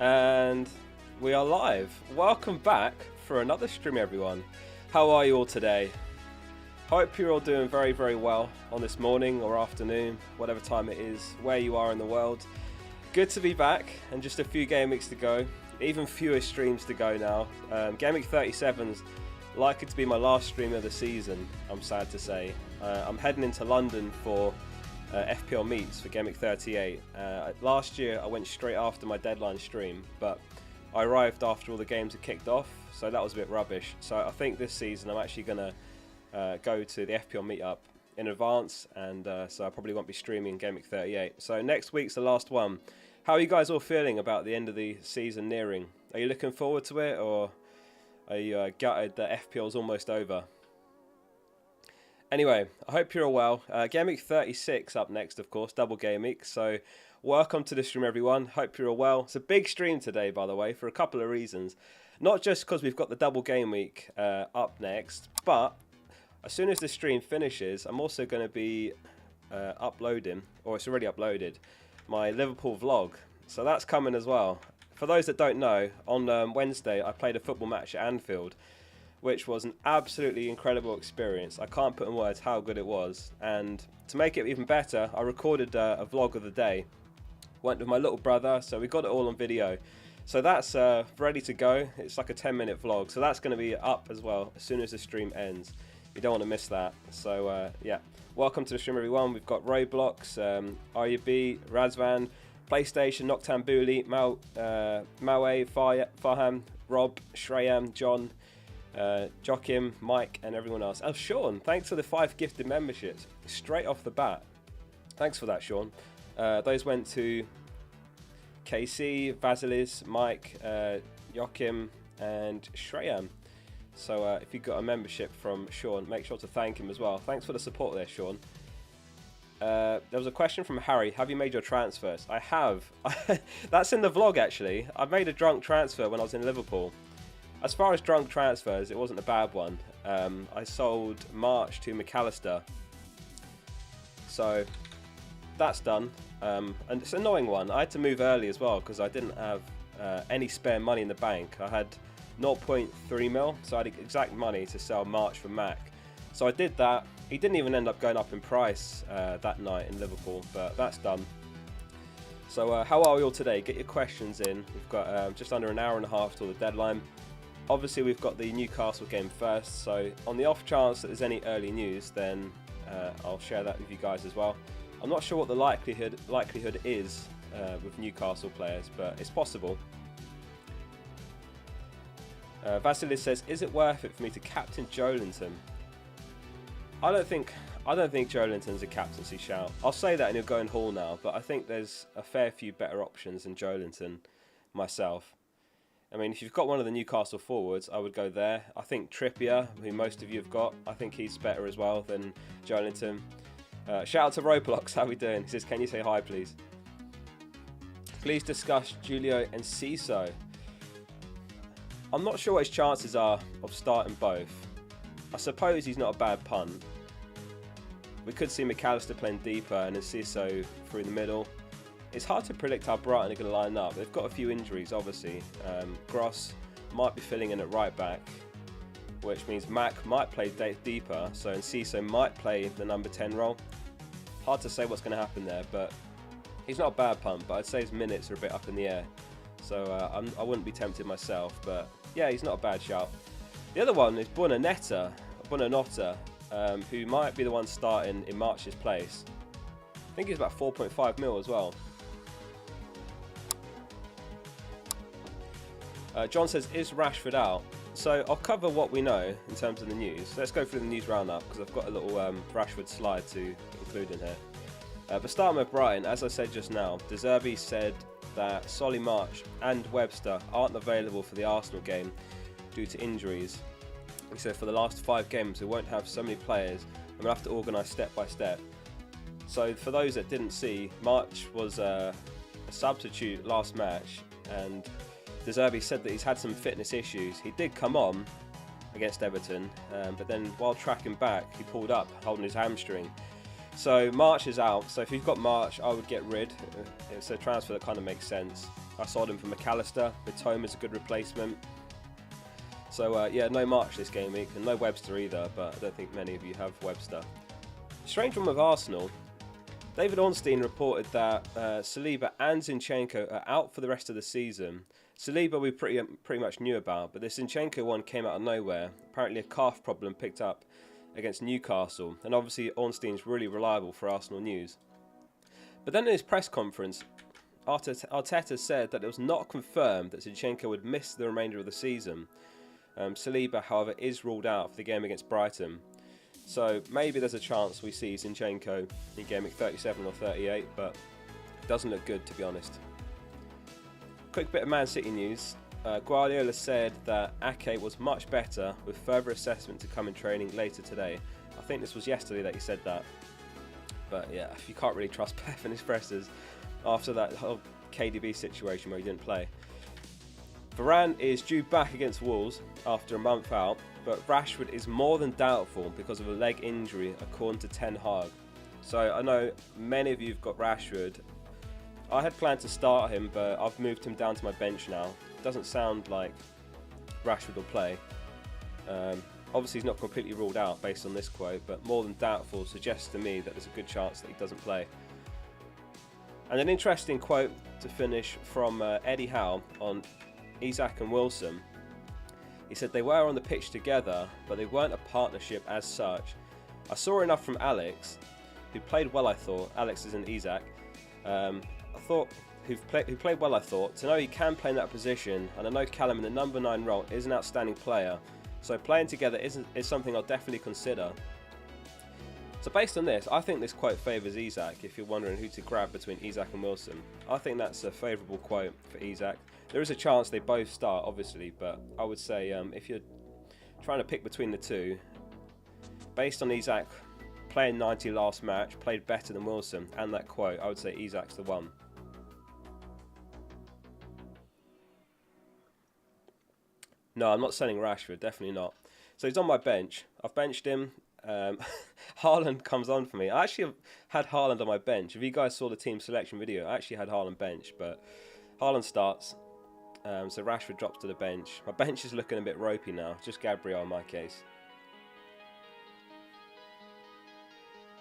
And we are live. Welcome back for another stream, everyone. How are you all today? Hope you're all doing very, very well on this morning or afternoon, whatever time it is, where you are in the world. Good to be back, and just a few game weeks to go. Even fewer streams to go now. Gameweek 37's likely to be my last stream of the season, I'm sad to say. I'm heading into London for FPL meets for Gameweek 38. Last year I went straight after my deadline stream, but I arrived after all the games had kicked off, so that was a bit rubbish. So I think this season I'm actually going to go to the FPL meetup in advance, and so I probably won't be streaming Gameweek 38. So next week's the last one. How are you guys all feeling about the end of the season nearing? Are you looking forward to it, or are you gutted that FPL's almost over? Anyway, I hope you're all well. Gameweek 36 up next, of course, double game week. So welcome to the stream, everyone. Hope you're all well. It's a big stream today, by the way, for a couple of reasons. Not just because we've got the double game week up next, but as soon as the stream finishes, I'm also going to be uploading, or it's already uploaded, my Liverpool vlog. So that's coming as well. For those that don't know, on Wednesday I played a football match at Anfield, which was an absolutely incredible experience. I can't put in words how good it was. And to make it even better, I recorded a vlog of the day. Went with my little brother, so we got it all on video. So that's ready to go. It's like a 10-minute vlog, so that's going to be up as well as soon as the stream ends. You don't want to miss that. So yeah, welcome to the stream, everyone. We've got Roblox, RUB, Razvan, PlayStation, Noctambuli, Maue, Farham, Rob, Shreyam, John, Joachim, Mike, and everyone else. Oh, Sean, thanks for the 5 gifted memberships straight off the bat. Thanks for that, Sean. Those went to KC, Vasilis, Mike, Joachim, and Shreyam. So if you got a membership from Sean, make sure to thank him as well. Thanks for the support there, Sean. There was a question from Harry. Have you made your transfers? I have. That's in the vlog, actually. I made a drunk transfer when I was in Liverpool. As far as drunk transfers, it wasn't a bad one. I sold March to McAllister. So that's done. And it's an annoying one. I had to move early as well because I didn't have any spare money in the bank. I had 0.3 mil, so I had exact money to sell March for Mac. So I did that. He didn't even end up going up in price that night in Liverpool, but that's done. So how are we all today? Get your questions in. We've got just under an hour and a half till the deadline. Obviously, we've got the Newcastle game first, so on the off chance that there's any early news, then I'll share that with you guys as well. I'm not sure what the likelihood is with Newcastle players, but it's possible. Vasilis says, "Is it worth it for me to captain Joelinton?" I don't think Joelinton's a captaincy shout. I'll say that and he'll go in Hall now, but I think there's a fair few better options than Joelinton myself. I mean, if you've got one of the Newcastle forwards, I would go there. I think Trippier, who most of you have got, I think he's better as well than Joelinton. Shout out to Roblox, how we doing? He says, "Can you say hi, please?" Please discuss Julio and Ciso. I'm not sure what his chances are of starting both. I suppose he's not a bad punt. We could see McAllister playing deeper and Ciso through the middle. It's hard to predict how Brighton are going to line up. They've got a few injuries, obviously. Gross might be filling in at right back, which means Mac might play deeper, so Ciso might play the number 10 role. Hard to say what's going to happen there, but he's not a bad punt, but I'd say his minutes are a bit up in the air. So I wouldn't be tempted myself, but yeah, he's not a bad shout. The other one is Buonanotte, who might be the one starting in March's place. I think he's about 4.5 mil as well. John says, "Is Rashford out?" So I'll cover what we know in terms of the news. Let's go through the news roundup because I've got a little Rashford slide to include in here. But starting with Brighton, as I said just now, De Zerbi said that Solly March and Webster aren't available for the Arsenal game due to injuries. He said for the last 5 games we won't have so many players and we'll have to organise step by step. So for those that didn't see, March was a substitute last match, and De Zerbi said that he's had some fitness issues. He did come on against Everton, but then while tracking back he pulled up holding his hamstring. So March is out, so if you've got March, I would get rid. It's a transfer that kind of makes sense. I sold him for McAllister. Bitoma's a good replacement. So yeah, no March this game week, and no Webster either, but I don't think many of you have Webster. Strange one with Arsenal. David Ornstein reported that Saliba and Zinchenko are out for the rest of the season. Saliba we pretty much knew about, but the Zinchenko one came out of nowhere. Apparently a calf problem picked up against Newcastle, and obviously Ornstein's really reliable for Arsenal news. But then in his press conference, Arteta said that it was not confirmed that Zinchenko would miss the remainder of the season. Saliba, however, is ruled out for the game against Brighton. So maybe there's a chance we see Zinchenko in game week 37 or 38, but it doesn't look good, to be honest. Quick bit of Man City news. Guardiola said that Ake was much better, with further assessment to come in training later today. I think this was yesterday that he said that. But yeah, you can't really trust Pep and his pressers after that whole KDB situation where he didn't play. Varane is due back against Wolves after a month out, but Rashford is more than doubtful because of a leg injury, according to Ten Hag. So I know many of you have got Rashford. I had planned to start him, but I've moved him down to my bench now. It doesn't sound like Rashford will play. Obviously he's not completely ruled out based on this quote, but more than doubtful suggests to me that there's a good chance that he doesn't play. And an interesting quote to finish from Eddie Howe on Isak and Wilson. He said they were on the pitch together, but they weren't a partnership as such. I saw enough from Alex, who played well I thought. Alex isn't Isak. Who played well I thought, to know he can play in that position, and I know Callum in the number 9 role is an outstanding player, so playing together is something I'll definitely consider. So based on this, I think this quote favours Isak, if you're wondering who to grab between Isak and Wilson. I think that's a favourable quote for Isak. There is a chance they both start, obviously, but I would say if you're trying to pick between the two, based on Isak playing 90 last match, played better than Wilson, and that quote, I would say Isak's the one. No, I'm not selling Rashford, definitely not. So he's on my bench. I've benched him. Haaland comes on for me. I actually had Haaland on my bench. If you guys saw the team selection video, I actually had Haaland bench, but Haaland starts. So Rashford drops to the bench. My bench is looking a bit ropey now. Just Gabriel in my case.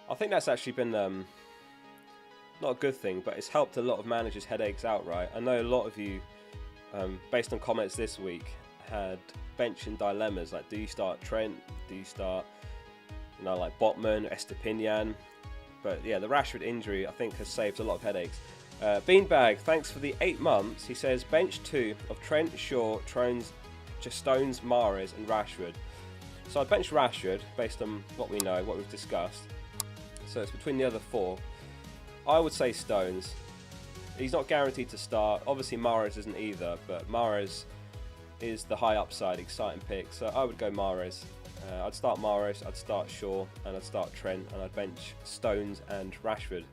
I think that's actually been not a good thing, but it's helped a lot of managers' headaches outright. I know a lot of you, based on comments this week, had benching dilemmas. Like, do you start Trent? Do you start, like Botman, Estepinian? But yeah, the Rashford injury, I think, has saved a lot of headaches. Beanbag, thanks for the 8 months. He says, bench 2 of Trent, Shaw, Stones, Mahrez and Rashford. So I'd bench Rashford based on what we know, what we've discussed. So it's between the other 4. I would say Stones. He's not guaranteed to start. Obviously Mahrez isn't either, but Mahrez is the high upside, exciting pick. So I would go Mahrez. I'd start Mahrez, I'd start Shaw, and I'd start Trent, and I'd bench Stones and Rashford.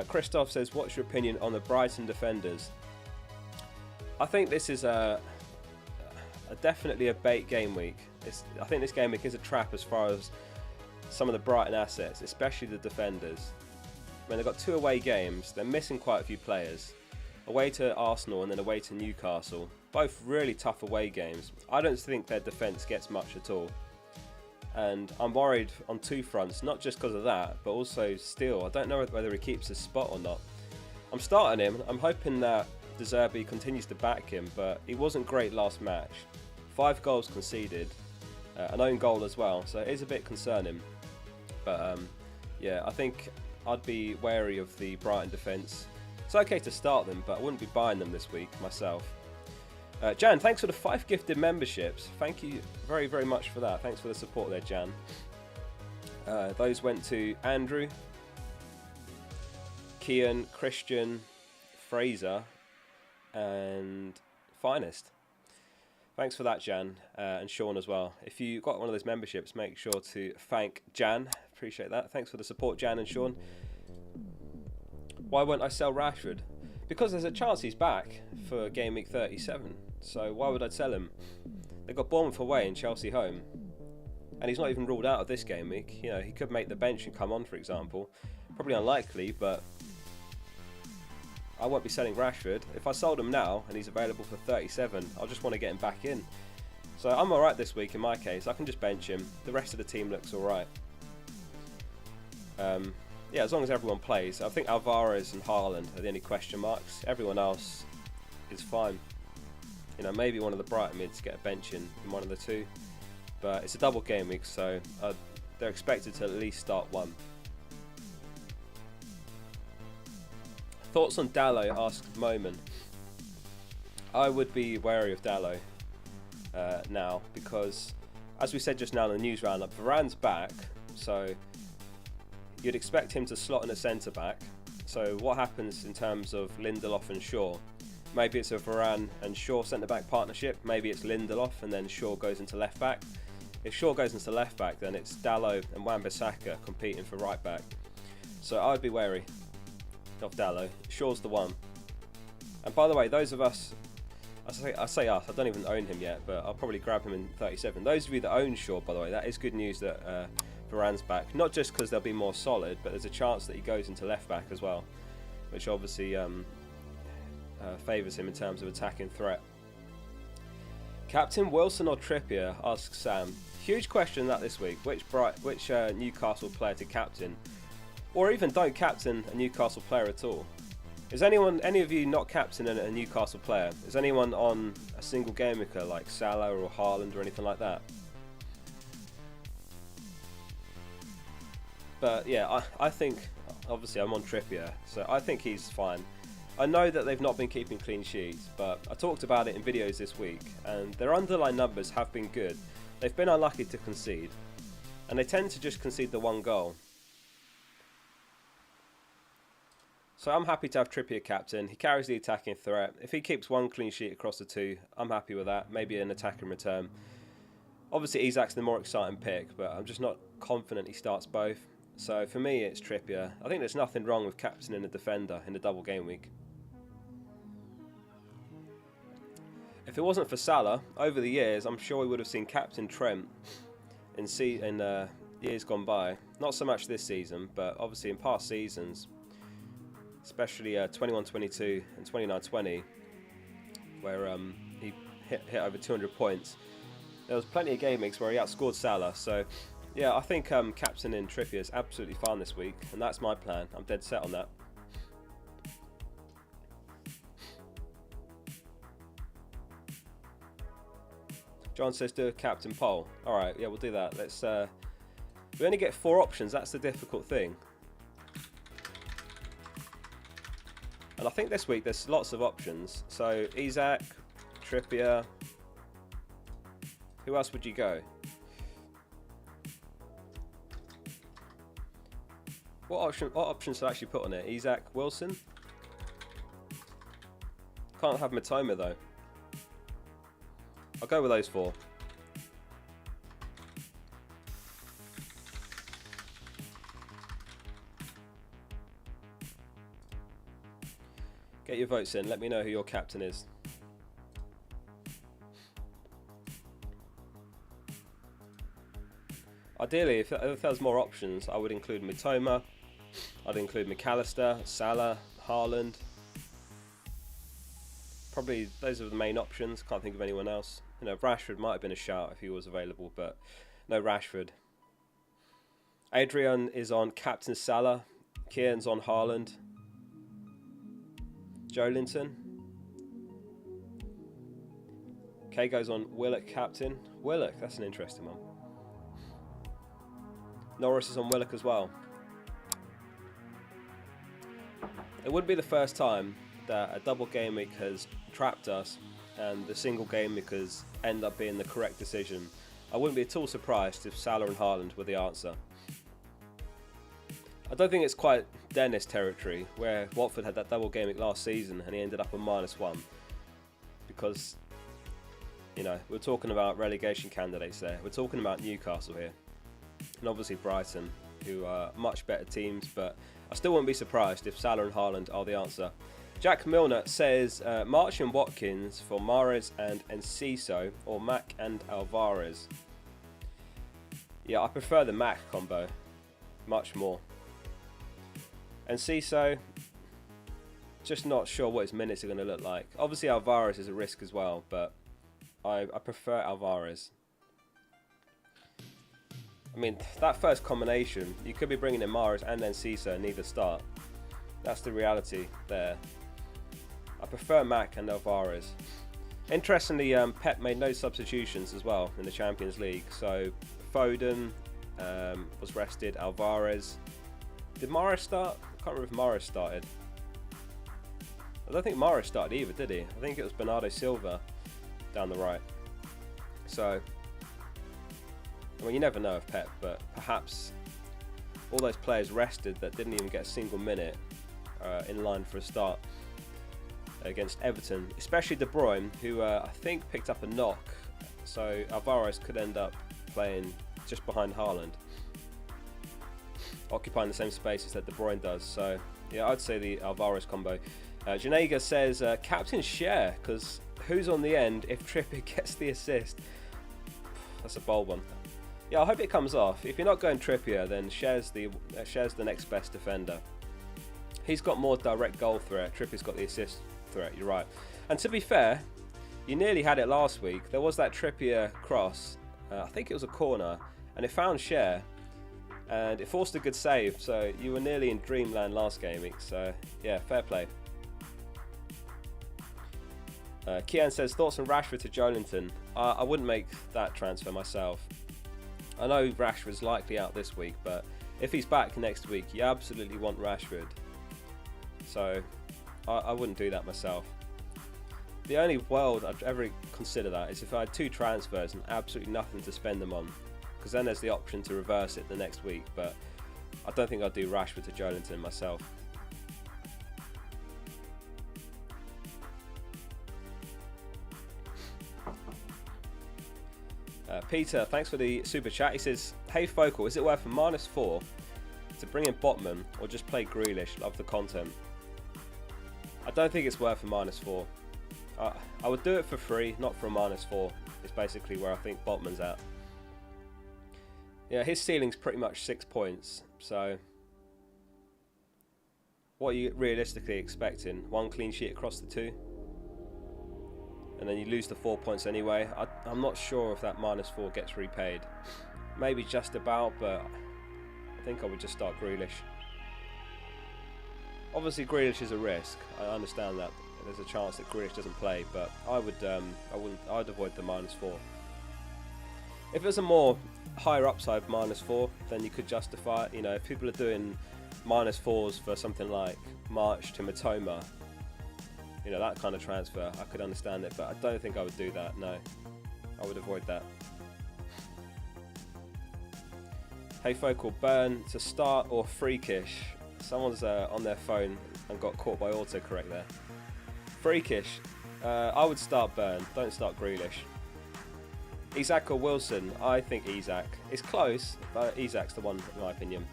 Christoph says, what's your opinion on the Brighton defenders? I think this is definitely a bait game week. I think this game week is a trap as far as some of the Brighton assets, especially the defenders. I mean, they've got 2 away games. They're missing quite a few players. Away to Arsenal and then away to Newcastle. Both really tough away games. I don't think their defence gets much at all. And I'm worried on 2 fronts, not just because of that, but also still, I don't know whether he keeps his spot or not. I'm starting him. I'm hoping that De Zerbi continues to back him, but he wasn't great last match. 5 goals conceded, an own goal as well, so it is a bit concerning. But yeah, I think I'd be wary of the Brighton defence. It's okay to start them, but I wouldn't be buying them this week myself. Jan, thanks for the 5 gifted memberships. Thank you very, very much for that. Thanks for the support there, Jan. Those went to Andrew, Kian, Christian, Fraser, and Finest. Thanks for that, Jan, and Sean as well. If you got one of those memberships, make sure to thank Jan. Appreciate that. Thanks for the support, Jan and Sean. Why won't I sell Rashford? Because there's a chance he's back for game week 37. So why would I sell him? They've got Bournemouth away and Chelsea home. And he's not even ruled out of this game week. You know, he could make the bench and come on, for example. Probably unlikely, but I won't be selling Rashford. If I sold him now and he's available for 37, I'll just want to get him back in. So I'm alright this week in my case. I can just bench him. The rest of the team looks alright. Yeah, as long as everyone plays. I think Alvarez and Haaland are the only question marks. Everyone else is fine. You know, maybe one of the Brighton mids get a bench in one of the two. But it's a double game week, so they're expected to at least start one. Thoughts on Dalot, asks Moman. I would be wary of Dalot now, because as we said just now in the news roundup, Varane's back, so you'd expect him to slot in a centre back. So what happens in terms of Lindelof and Shaw? Maybe it's a Varane and Shaw centre back partnership. Maybe it's Lindelof and then Shaw goes into left back. If Shaw goes into left back, then it's Dalot and Wan-Bissaka competing for right back. So I'd be wary of Dalot. Shaw's the one. And by the way, those of us, I say us, I don't even own him yet, but I'll probably grab him in 37. Those of you that own Shaw, by the way, that is good news that Varane's back. Not just because they'll be more solid, but there's a chance that he goes into left back as well, which obviously favours him in terms of attacking threat. Captain Wilson or Trippier, asks Sam. Huge question that this week. Which Newcastle player to captain? Or even don't captain a Newcastle player at all. Is any of you not captaining a Newcastle player? Is anyone on a single game maker like Salah or Haaland or anything like that? But yeah, I think, obviously I'm on Trippier, so I think he's fine. I know that they've not been keeping clean sheets, but I talked about it in videos this week, and their underlying numbers have been good. They've been unlucky to concede, and they tend to just concede the one goal. So I'm happy to have Trippier captain. He carries the attacking threat. If he keeps one clean sheet across the two, I'm happy with that. Maybe an attack in return. Obviously Isak's the more exciting pick, but I'm just not confident he starts both. So for me, it's Trippier. I think there's nothing wrong with captaining a defender in the double game week. If it wasn't for Salah, over the years, I'm sure we would have seen Captain Trent in years gone by. Not so much this season, but obviously in past seasons, especially 21-22 and 29-20, where he hit over 200 points. There was plenty of game weeks where he outscored Salah. So yeah, I think captaining Trippier is absolutely fine this week, and that's my plan. I'm dead set on that. John says do a captain poll. Alright, yeah, we'll do that. Let's we only get 4 options, that's the difficult thing. And I think this week there's lots of options. So Isak, Trippier. Who else would you go? What options should I actually put on it? Isak, Wilson? Can't have Matoma though. I'll go with those 4. Get your votes in. Let me know who your captain is. Ideally, if there was more options, I would include Matoma. I'd include McAllister, Salah, Haaland. Probably those are the main options. Can't think of anyone else. You know, Rashford might have been a shout if he was available, but no Rashford. Adrian is on Captain Salah. Kieran's on Haaland. Joelinton. Kay goes on Willock Captain. Willock, that's an interesting one. Norris is on Willock as well. It would be the first time that a double game week has trapped us and the single game weekers end up being the correct decision. I wouldn't be at all surprised if Salah and Haaland were the answer. I don't think it's quite Dennis territory where Watford had that double game week last season and he ended up on -1, because, you know, we're talking about relegation candidates there. We're talking about Newcastle here, and obviously Brighton, who are much better teams, but I still wouldn't be surprised if Salah and Haaland are the answer. Jack Milner says March and Watkins for Mahrez and Enciso, or Mac and Alvarez. Yeah, I prefer the Mac combo much more. Enciso, just not sure what his minutes are going to look like. Obviously, Alvarez is a risk as well, but I prefer Alvarez. I mean, that first combination, you could be bringing in Mahrez and then Cisse and neither start. That's the reality there. I prefer Mac and Alvarez. Interestingly, Pep made no substitutions as well in the Champions League. So Foden was rested. Alvarez. Did Mahrez start? I can't remember if Mahrez started. I don't think Mahrez started either, did he? I think it was Bernardo Silva down the right. So, I mean, you never know of Pep, but perhaps all those players rested that didn't even get a single minute in line for a start against Everton, especially De Bruyne, who I think picked up a knock, so Alvarez could end up playing just behind Haaland, occupying the same spaces that De Bruyne does. So yeah, I'd say the Alvarez combo. Janega says captain share, because who's on the end if Trippier gets the assist? That's a bold one. Yeah, I hope it comes off. If you're not going Trippier, then share's the next best defender. He's got more direct goal threat. Trippier's got the assist threat, you're right. And to be fair, you nearly had it last week. There was that Trippier cross, I think it was a corner, and it found Share, and it forced a good save, so you were nearly in dreamland last game week, so yeah, fair play. Kian says, thoughts on Rashford to Joelinton? I wouldn't make that transfer myself. I know Rashford's likely out this week, but if he's back next week, you absolutely want Rashford. So I wouldn't do that myself. The only world I'd ever consider that is if I had two transfers and absolutely nothing to spend them on, because then there's the option to reverse it the next week, but I don't think I'd do Rashford to Joelinton myself. Peter, thanks for the super chat. He says, hey Focal, is it worth a -4 to bring in Botman or just play Grealish? Love the content. I don't think it's worth a -4. I would do it for free, not for a -4. It's basically where I think Botman's at. Yeah, his ceiling's pretty much 6 points. So, what are you realistically expecting? 1 clean sheet across the 2? And then you lose the 4 points anyway. I'm not sure if that -4 gets repaid. Maybe just about, but I think I would just start Grealish. Obviously, Grealish is a risk. I understand that there's a chance that Grealish doesn't play, but I'd avoid the -4. If it was a more higher upside -4, then you could justify it. You know, if people are doing -4s for something like March to Matoma, you know, that kind of transfer, I could understand it, but I don't think I would do that. No, I would avoid that. Hey Focal, Burn to start or Freakish? Someone's on their phone and got caught by autocorrect there. Freakish, I would start Burn, don't start Grealish. Isak or Wilson? I think Isak. It's close, but Isak's the one in my opinion.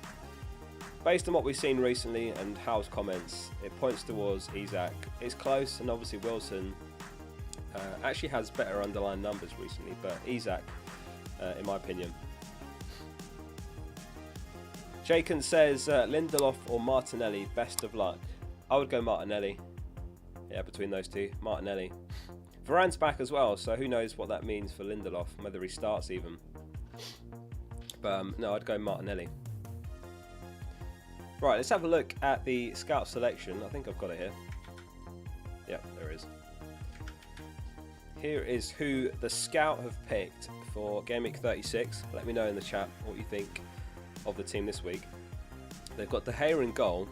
Based on what we've seen recently and Hal's comments, it points towards Isak. It's close, and obviously Wilson actually has better underlying numbers recently, but Isak, in my opinion. Jaken says, Lindelof or Martinelli, best of luck. I would go Martinelli. Yeah, between those two, Martinelli. Varane's back as well, so who knows what that means for Lindelof, whether he starts even. But no, I'd go Martinelli. Right, let's have a look at the scout selection. I think I've got it here. Yeah, there it is. Here is who the scout have picked for Gameweek 36. Let me know in the chat what you think of the team this week. They've got De Gea in goal.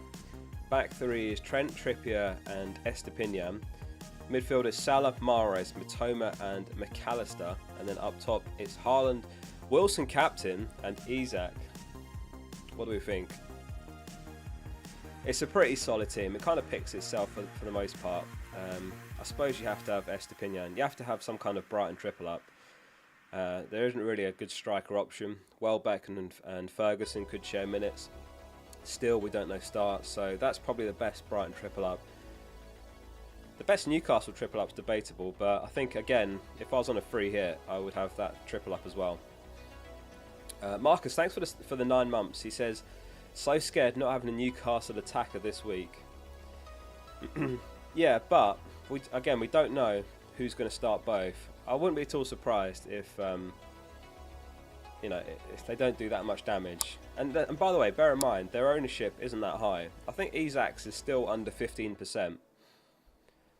Back three is Trent, Trippier and Estepinian. Midfielders Salah, Mahrez, Matoma and McAllister. And then up top it's Haaland, Wilson captain and Isak. What do we think? It's a pretty solid team. It kind of picks itself for the most part. I suppose you have to have Estepinian. You have to have some kind of Brighton triple up. There isn't really a good striker option. Welbeck and Ferguson could share minutes. Still, we don't know starts, so that's probably the best Brighton triple up. The best Newcastle triple up's debatable, but I think, again, if I was on a free hit, I would have that triple up as well. Marcus, thanks for the 9 months. He says, so scared not having a Newcastle attacker this week. Yeah, but we don't know who's going to start both. I wouldn't be at all surprised if if they don't do that much damage. And by the way, bear in mind their ownership isn't that high. I think Isak's is still under 15%.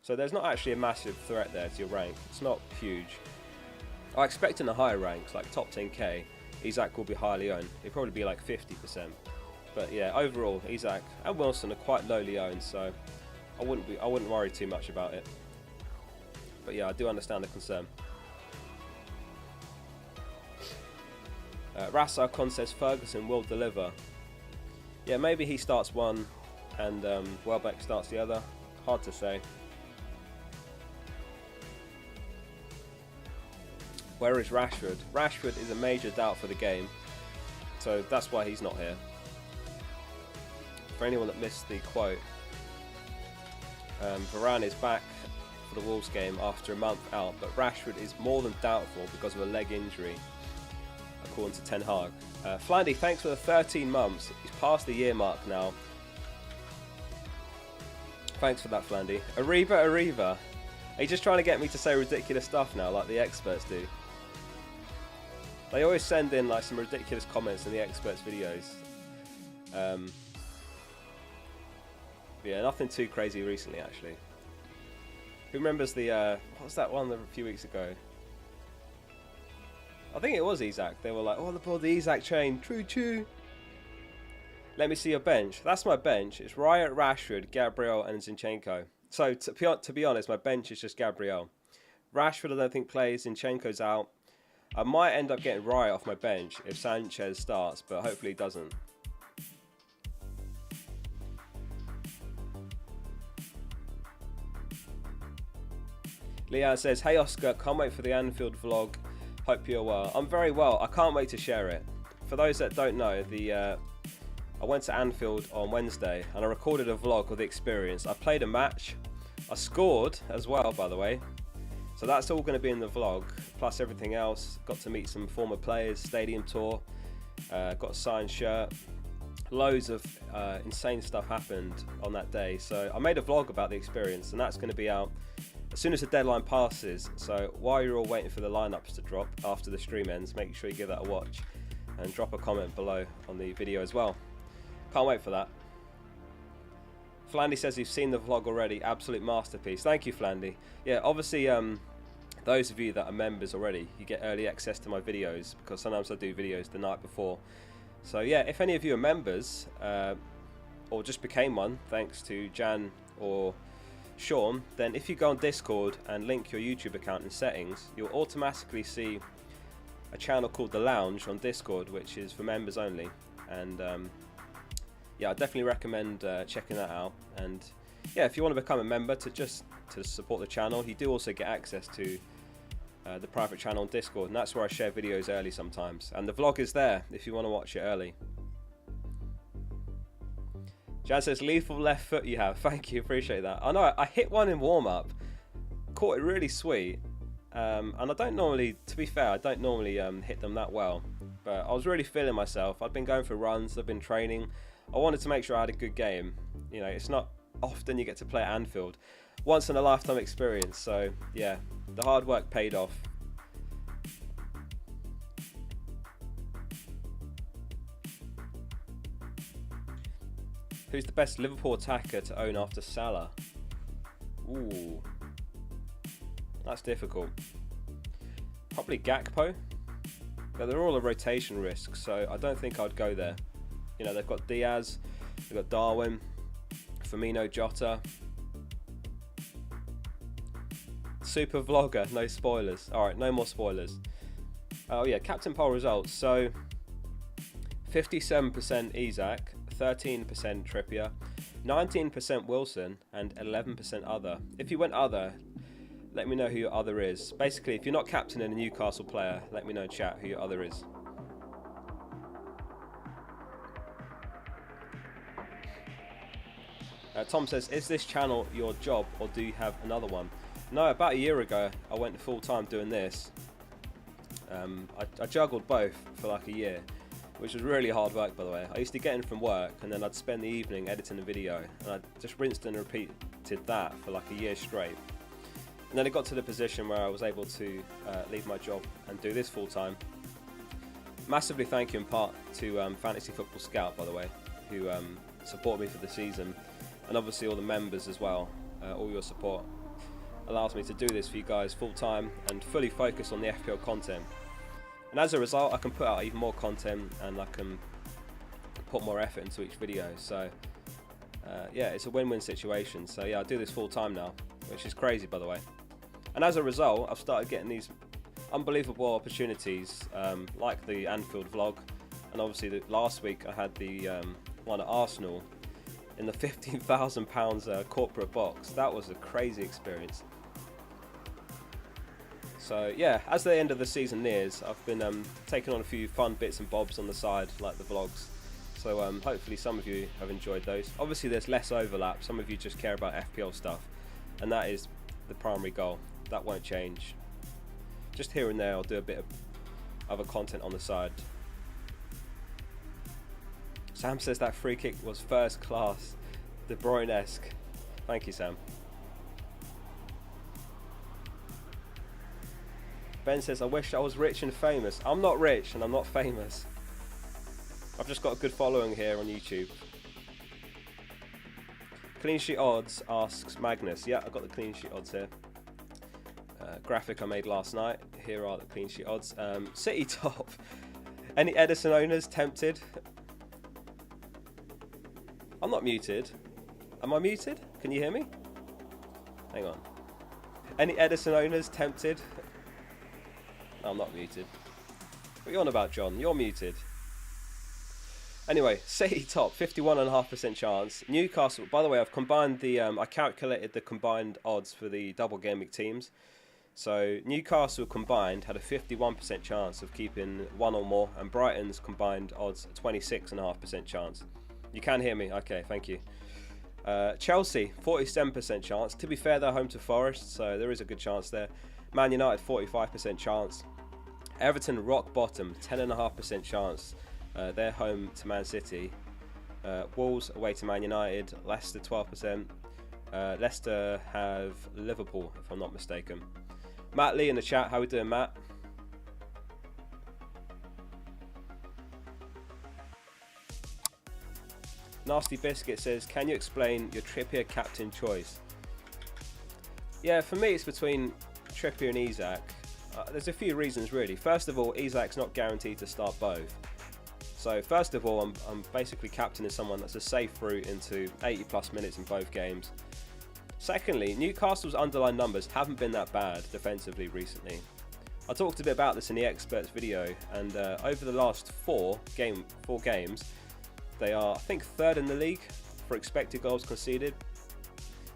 So there's not actually a massive threat there to your rank. It's not huge. I expect in the higher ranks, like top 10k, Isak will be highly owned. It'll probably be like 50%. But yeah, overall, Isak and Wilson are quite lowly owned, so I wouldn't worry too much about it. But yeah, I do understand the concern. Rassarcon says Ferguson will deliver. Yeah, maybe he starts one and Welbeck starts the other. Hard to say. Where is Rashford? Rashford is a major doubt for the game, so that's why he's not here. For anyone that missed the quote, Varane is back for the Wolves game after a month out, but Rashford is more than doubtful because of a leg injury, according to Ten Hag. Flandy, thanks for the 13 months. He's past the year mark now. Thanks for that, Flandy. Arriva. Are you just trying to get me to say ridiculous stuff now, like the experts do? They always send in like some ridiculous comments in the experts videos. Yeah, nothing too crazy recently, actually. Who remembers the what was that one a few weeks ago? I think it was Isak. They were like, "Oh, the Isak chain, true." Let me see your bench. That's my bench. It's Riot, Rashford, Gabriel, and Zinchenko. So to be honest, my bench is just Gabriel. Rashford I don't think plays. Zinchenko's out. I might end up getting Riot off my bench if Sanchez starts, but hopefully he doesn't. Leanne says, "Hey Oscar, can't wait for the Anfield vlog. Hope you're well." I'm very well. I can't wait to share it. For those that don't know, I went to Anfield on Wednesday and I recorded a vlog of the experience. I played a match. I scored as well, by the way. So that's all going to be in the vlog, plus everything else. Got to meet some former players, stadium tour, got a signed shirt. Loads of insane stuff happened on that day. So I made a vlog about the experience and that's going to be out as soon as the deadline passes. So while you're all waiting for the lineups to drop after the stream ends, make sure you give that a watch and drop a comment below on the video as well. Can't wait for that. Flandy says he's seen the vlog already. Absolute masterpiece. Thank you, Flandy. Yeah, obviously, those of you that are members already, you get early access to my videos because sometimes I do videos the night before. So yeah, if any of you are members or just became one thanks to Jan or Sean, then if you go on Discord and link your YouTube account in settings, you'll automatically see a channel called The Lounge on Discord, which is for members only. And yeah, I definitely recommend checking that out. And yeah, if you want to become a member to support the channel, you do also get access to the private channel on Discord, and that's where I share videos early sometimes. And the vlog is there if you want to watch it early. Jan says, lethal left foot you have. Thank you, appreciate that. I know, I hit one in warm-up, caught it really sweet. And I don't normally, to be fair, I don't normally hit them that well. But I was really feeling myself. I've been going for runs, I've been training. I wanted to make sure I had a good game. You know, it's not often you get to play at Anfield. Once in a lifetime experience. So yeah, the hard work paid off. Who's the best Liverpool attacker to own after Salah? Ooh, that's difficult. Probably Gakpo, but they're all a rotation risk, so I don't think I'd go there. You know, they've got Diaz, they've got Darwin, Firmino, Jota. Super vlogger, no spoilers. Alright, no more spoilers. Oh yeah, Captain Poll results. So 57% Isak, 13% Trippier, 19% Wilson, and 11% other. If you went other, let me know who your other is. Basically, if you're not captaining a Newcastle player, let me know in chat who your other is. Tom says, is this channel your job or do you have another one? No, about a year ago, I went full time doing this. I juggled both for like a year. which was really hard work, by the way. I used to get in from work and then I'd spend the evening editing a video, and I just rinsed and repeated that for like a year straight. And then it got to the position where I was able to leave my job and do this full time. Massively thank you in part to Fantasy Football Scout, by the way, who supported me for the season, and obviously all the members as well. All your support allows me to do this for you guys full time and fully focus on the FPL content. And as a result, I can put out even more content and I can put more effort into each video. So yeah, it's a win-win situation. So yeah, I do this full time now, which is crazy, by the way. And as a result, I've started getting these unbelievable opportunities, like the Anfield vlog, and obviously last week I had the one at Arsenal in the £15,000 corporate box. That was a crazy experience. So yeah, as the end of the season nears, I've been taking on a few fun bits and bobs on the side, like the vlogs. So hopefully some of you have enjoyed those. Obviously there's less overlap. Some of you just care about FPL stuff, and that is the primary goal. That won't change. Just here and there I'll do a bit of other content on the side. Sam says that free kick was first class, De Bruyne-esque. Thank you, Sam. Ben says, I wish I was rich and famous. I'm not rich and I'm not famous. I've just got a good following here on YouTube. Clean sheet odds, asks Magnus. Yeah, I've got the clean sheet odds here. Graphic I made last night. Here are the clean sheet odds. City top. Any Edison owners tempted? I'm not muted. Am I muted? Can you hear me? Hang on. Any Edison owners tempted? No, I'm not muted. What are you on about, John? You're muted. Anyway, City top, 51.5% chance. Newcastle, by the way, I've combined the, I calculated the combined odds for the double game week teams. So Newcastle combined had a 51% chance of keeping one or more, and Brighton's combined odds a 26.5% chance. You can hear me? Okay, thank you. Chelsea, 47% chance. To be fair, they're home to Forest, so there is a good chance there. Man United, 45% chance. Everton, rock bottom, 10.5% chance. They're home to Man City. Wolves away to Man United. Leicester, 12%. Leicester have Liverpool, if I'm not mistaken. Matt Lee in the chat. How we doing, Matt? Nasty Biscuit says, can you explain your Trippier captain choice? Yeah, for me it's between Trippier and Isak. There's a few reasons really. First of all, Isak's not guaranteed to start both. So first of all, I'm basically captaining someone that's a safe route into 80 plus minutes in both games. Secondly, Newcastle's underlying numbers haven't been that bad defensively recently. I talked a bit about this in the experts video, and over the last four games, they are, I think, third in the league for expected goals conceded.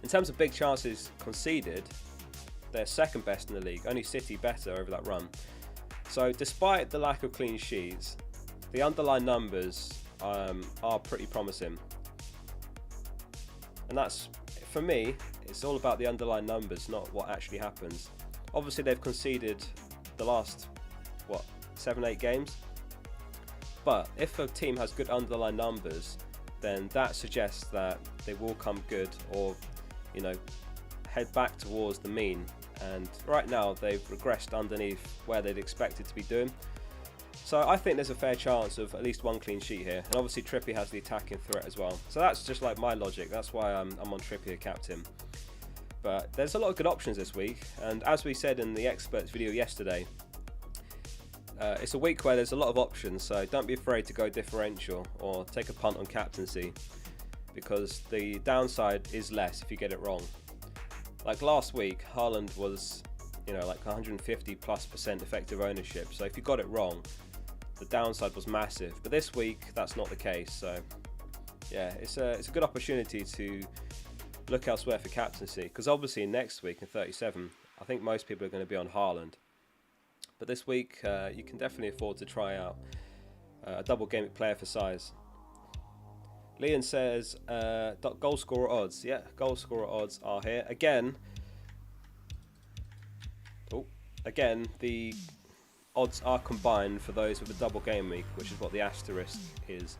In terms of big chances conceded, they're second best in the league, only City better over that run. So despite the lack of clean sheets, the underlying numbers are pretty promising. And that's, for me, it's all about the underlying numbers, not what actually happens. Obviously they've conceded the last, 7-8 games? But if a team has good underlying numbers, then that suggests that they will come good, or, head back towards the mean. And right now they've regressed underneath where they'd expected to be doing. So I think there's a fair chance of at least one clean sheet here. And obviously Trippier has the attacking threat as well. So that's just like my logic. That's why I'm on Trippier captain. But there's a lot of good options this week. And as we said in the experts video yesterday, it's a week where there's a lot of options, so don't be afraid to go differential or take a punt on captaincy, because the downside is less if you get it wrong. Like last week, Haaland was, like 150+% effective ownership, so if you got it wrong, the downside was massive. But this week, that's not the case, so yeah, it's a good opportunity to look elsewhere for captaincy, because obviously next week in 37, I think most people are going to be on Haaland. But this week, you can definitely afford to try out a double game player for size. Leon says, goal scorer odds. Yeah, goal scorer odds are here. Again, the odds are combined for those with a double game week, which is what the asterisk is.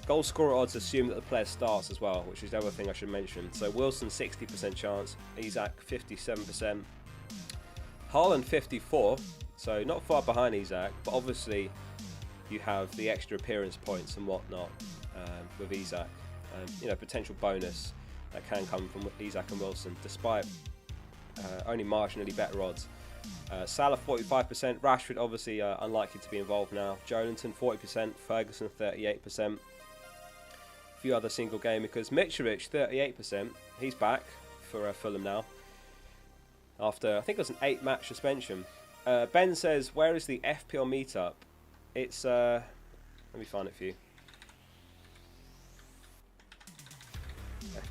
Goal scorer odds assume that the player starts as well, which is the other thing I should mention. So Wilson 60% chance, Isak 57%, Haaland 54%, so not far behind Isak, but obviously you have the extra appearance points and whatnot with Isak. Potential bonus that can come from Isak and Wilson, despite only marginally better odds. Salah 45%, Rashford obviously unlikely to be involved now, Joelinton 40%, Ferguson 38%. Few other single game because Mitrovic 38%, he's back for Fulham now after I think it was an 8-match suspension. Ben says, where is the FPL meetup? It's let me find it for you.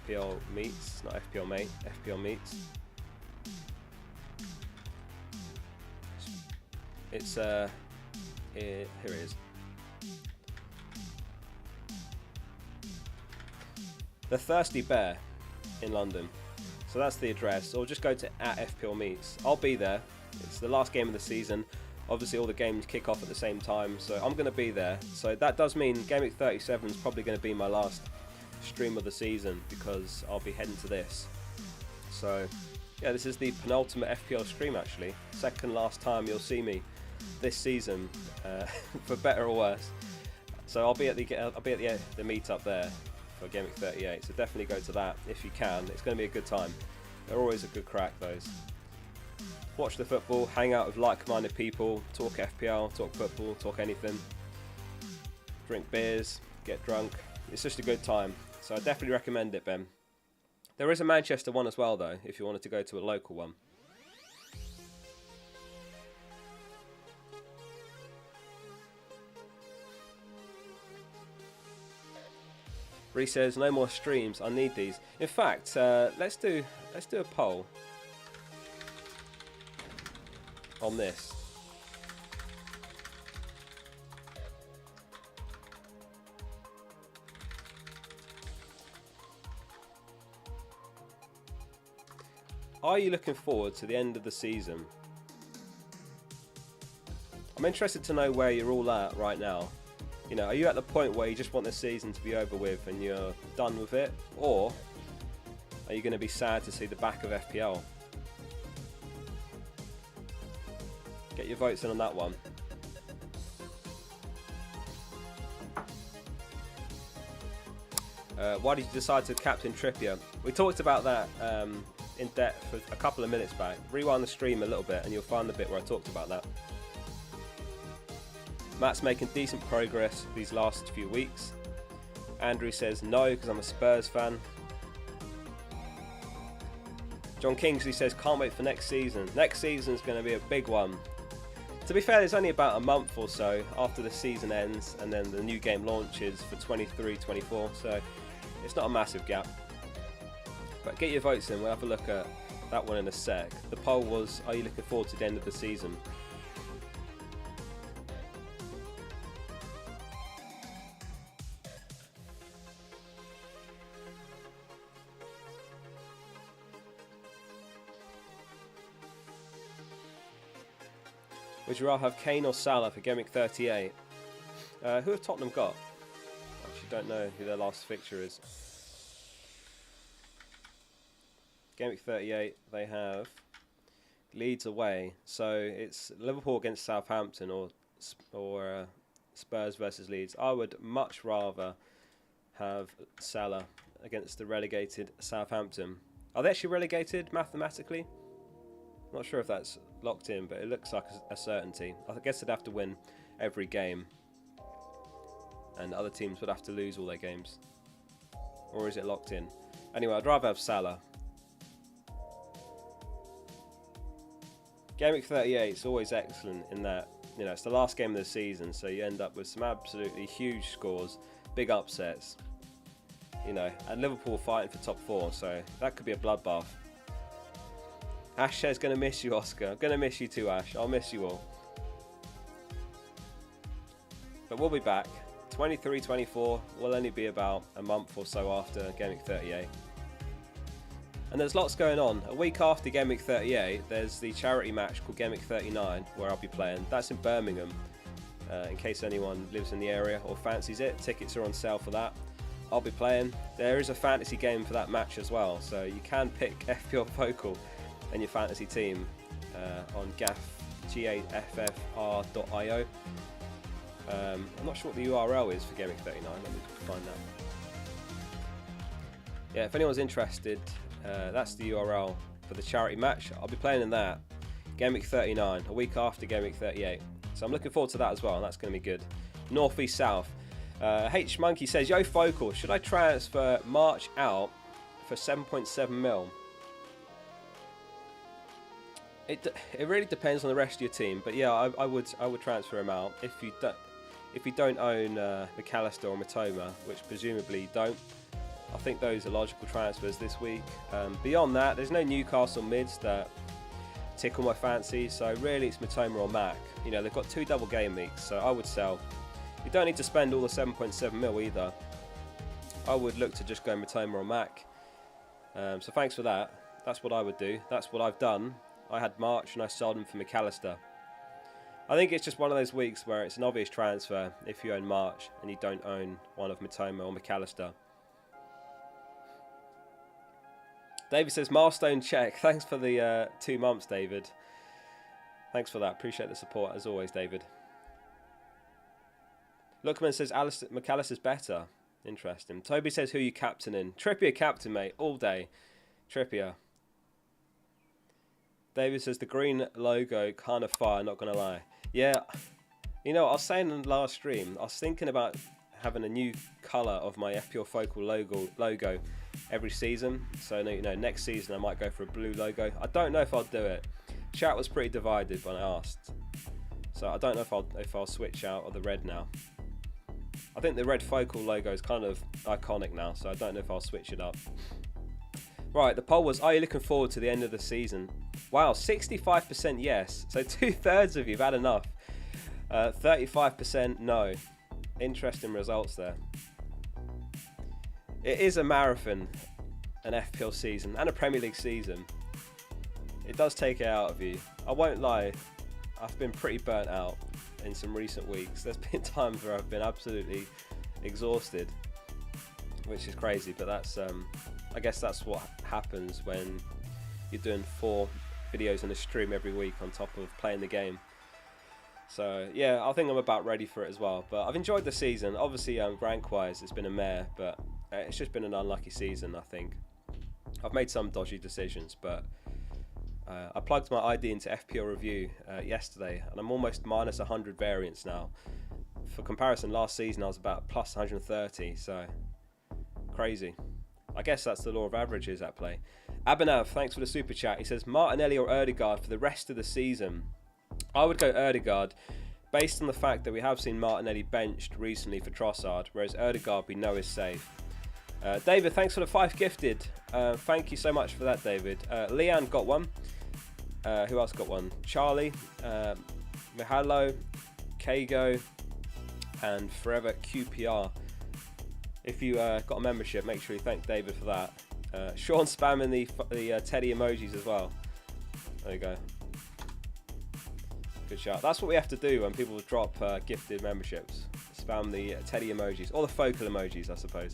FPL meets, not FPL mate, FPL meets. It's here it is. The Thirsty Bear in London. So that's the address. Or just go to @FPL Meets. I'll be there. It's the last game of the season. Obviously all the games kick off at the same time, so I'm going to be there. So that does mean Gameweek 37 is probably going to be my last stream of the season because I'll be heading to this. So yeah, this is the penultimate FPL stream actually. Second last time you'll see me this season, for better or worse. So I'll be at the meetup there for Gameweek 38. So definitely go to that if you can. It's going to be a good time. They're always a good crack, those. Watch the football, hang out with like-minded people, talk FPL, talk football, talk anything. Drink beers, get drunk. It's just a good time. So I definitely recommend it, Ben. There is a Manchester one as well, though, if you wanted to go to a local one. Reece says, no more streams, I need these. In fact, let's do a poll on this. Are you looking forward to the end of the season? I'm interested to know where you're all at right now. You know, are you at the point where you just want the season to be over with and you're done with it? Or are you going to be sad to see the back of FPL? Get your votes in on that one. Why did you decide to captain Trippier? We talked about that in depth a couple of minutes back. Rewind the stream a little bit and you'll find the bit where I talked about that. Matt's making decent progress these last few weeks. Andrew says no because I'm a Spurs fan. John Kingsley says can't wait for next season. Next season's going to be a big one. To be fair, there's only about a month or so after the season ends and then the new game launches for 23-24, so it's not a massive gap. But get your votes in, we'll have a look at that one in a sec. The poll was, are you looking forward to the end of the season? Would you rather have Kane or Salah for Gameweek 38? Who have Tottenham got? I actually don't know who their last fixture is. Gameweek 38, they have Leeds away. So it's Liverpool against Southampton or Spurs versus Leeds. I would much rather have Salah against the relegated Southampton. Are they actually relegated mathematically? Not sure if that's locked in, but it looks like a certainty. I guess they'd have to win every game and other teams would have to lose all their games. Or is it locked in? Anyway, I'd rather have Salah. Gameweek 38 is always excellent in that, you know, it's the last game of the season, so you end up with some absolutely huge scores, big upsets, you know, and Liverpool fighting for top 4, so that could be a bloodbath. Ash says, going to miss you, Oscar. I'm going to miss you too, Ash. I'll miss you all. But we'll be back. 23-24 will only be about a month or so after Gameweek 38. And there's lots going on. A week after Gameweek 38, there's the charity match called Gameweek 39, where I'll be playing. That's in Birmingham, in case anyone lives in the area or fancies it. Tickets are on sale for that. I'll be playing. There is a fantasy game for that match as well, so you can pick fplfocal and your fantasy team on gaffr.io. I'm not sure what the URL is for Gameweek 39. Let me find that. Yeah, if anyone's interested, that's the URL for the charity match. I'll be playing in that. Gameweek 39, a week after Gameweek 38. So I'm looking forward to that as well, and that's going to be good. North, East, South. H Monkey says, "Yo, Focal, should I transfer March out for 7.7 mil?" It really depends on the rest of your team, but yeah, I would transfer him out if you don't own McAllister or Matoma, which presumably you don't. I think those are logical transfers this week. Beyond that, there's no Newcastle mids that tickle my fancy, so really it's Matoma or Mac. You know, they've got 2 double game weeks, so I would sell. You don't need to spend all the 7.7 mil either. I would look to just go Matoma or Mac. So thanks for that. That's what I would do. That's what I've done. I had March and I sold him for McAllister. I think it's just one of those weeks where it's an obvious transfer if you own March and you don't own one of Matoma or McAllister. David says, "Milestone check." Thanks for the 2 months, David. Thanks for that. Appreciate the support as always, David. Lookman says, "McAllister's better." Interesting. Toby says, "Who you captaining?" Trippier captain, mate, all day. Trippier. David says, "The green logo kind of fire, not going to lie." Yeah, you know, I was saying in the last stream, I was thinking about having a new colour of my fplfocal logo every season. So, you know, next season I might go for a blue logo. I don't know if I'll do it. Chat was pretty divided when I asked. So I don't know if I'll switch out of the red now. I think the red focal logo is kind of iconic now, so I don't know if I'll switch it up. Right, the poll was, are you looking forward to the end of the season? Wow, 65% yes. So 2/3 of you have had enough. 35% no. Interesting results there. It is a marathon, an FPL season, and a Premier League season. It does take it out of you. I won't lie, I've been pretty burnt out in some recent weeks. There's been times where I've been absolutely exhausted, which is crazy, but that's I guess that's what happens when you're doing 4 videos in a stream every week on top of playing the game. So yeah, I think I'm about ready for it as well. But I've enjoyed the season. Obviously, rank-wise, it's been a mare, but it's just been an unlucky season, I think. I've made some dodgy decisions, but I plugged my ID into FPL Review yesterday, and I'm almost minus 100 variance now. For comparison, last season I was about plus 130, so crazy. I guess that's the law of averages at play. Abhinav, thanks for the super chat. He says, Martinelli or Ødegaard for the rest of the season? I would go Ødegaard, based on the fact that we have seen Martinelli benched recently for Trossard, whereas Ødegaard we know is safe. David, thanks for the 5 gifted. Thank you so much for that, David. Leanne got one. Who else got one? Charlie, Mihalo, Kago, and Forever QPR. If you got a membership, make sure you thank David for that. Sean spamming the Teddy emojis as well. There you go. Good shout. That's what we have to do when people drop gifted memberships. Spam the Teddy emojis, or the focal emojis, I suppose.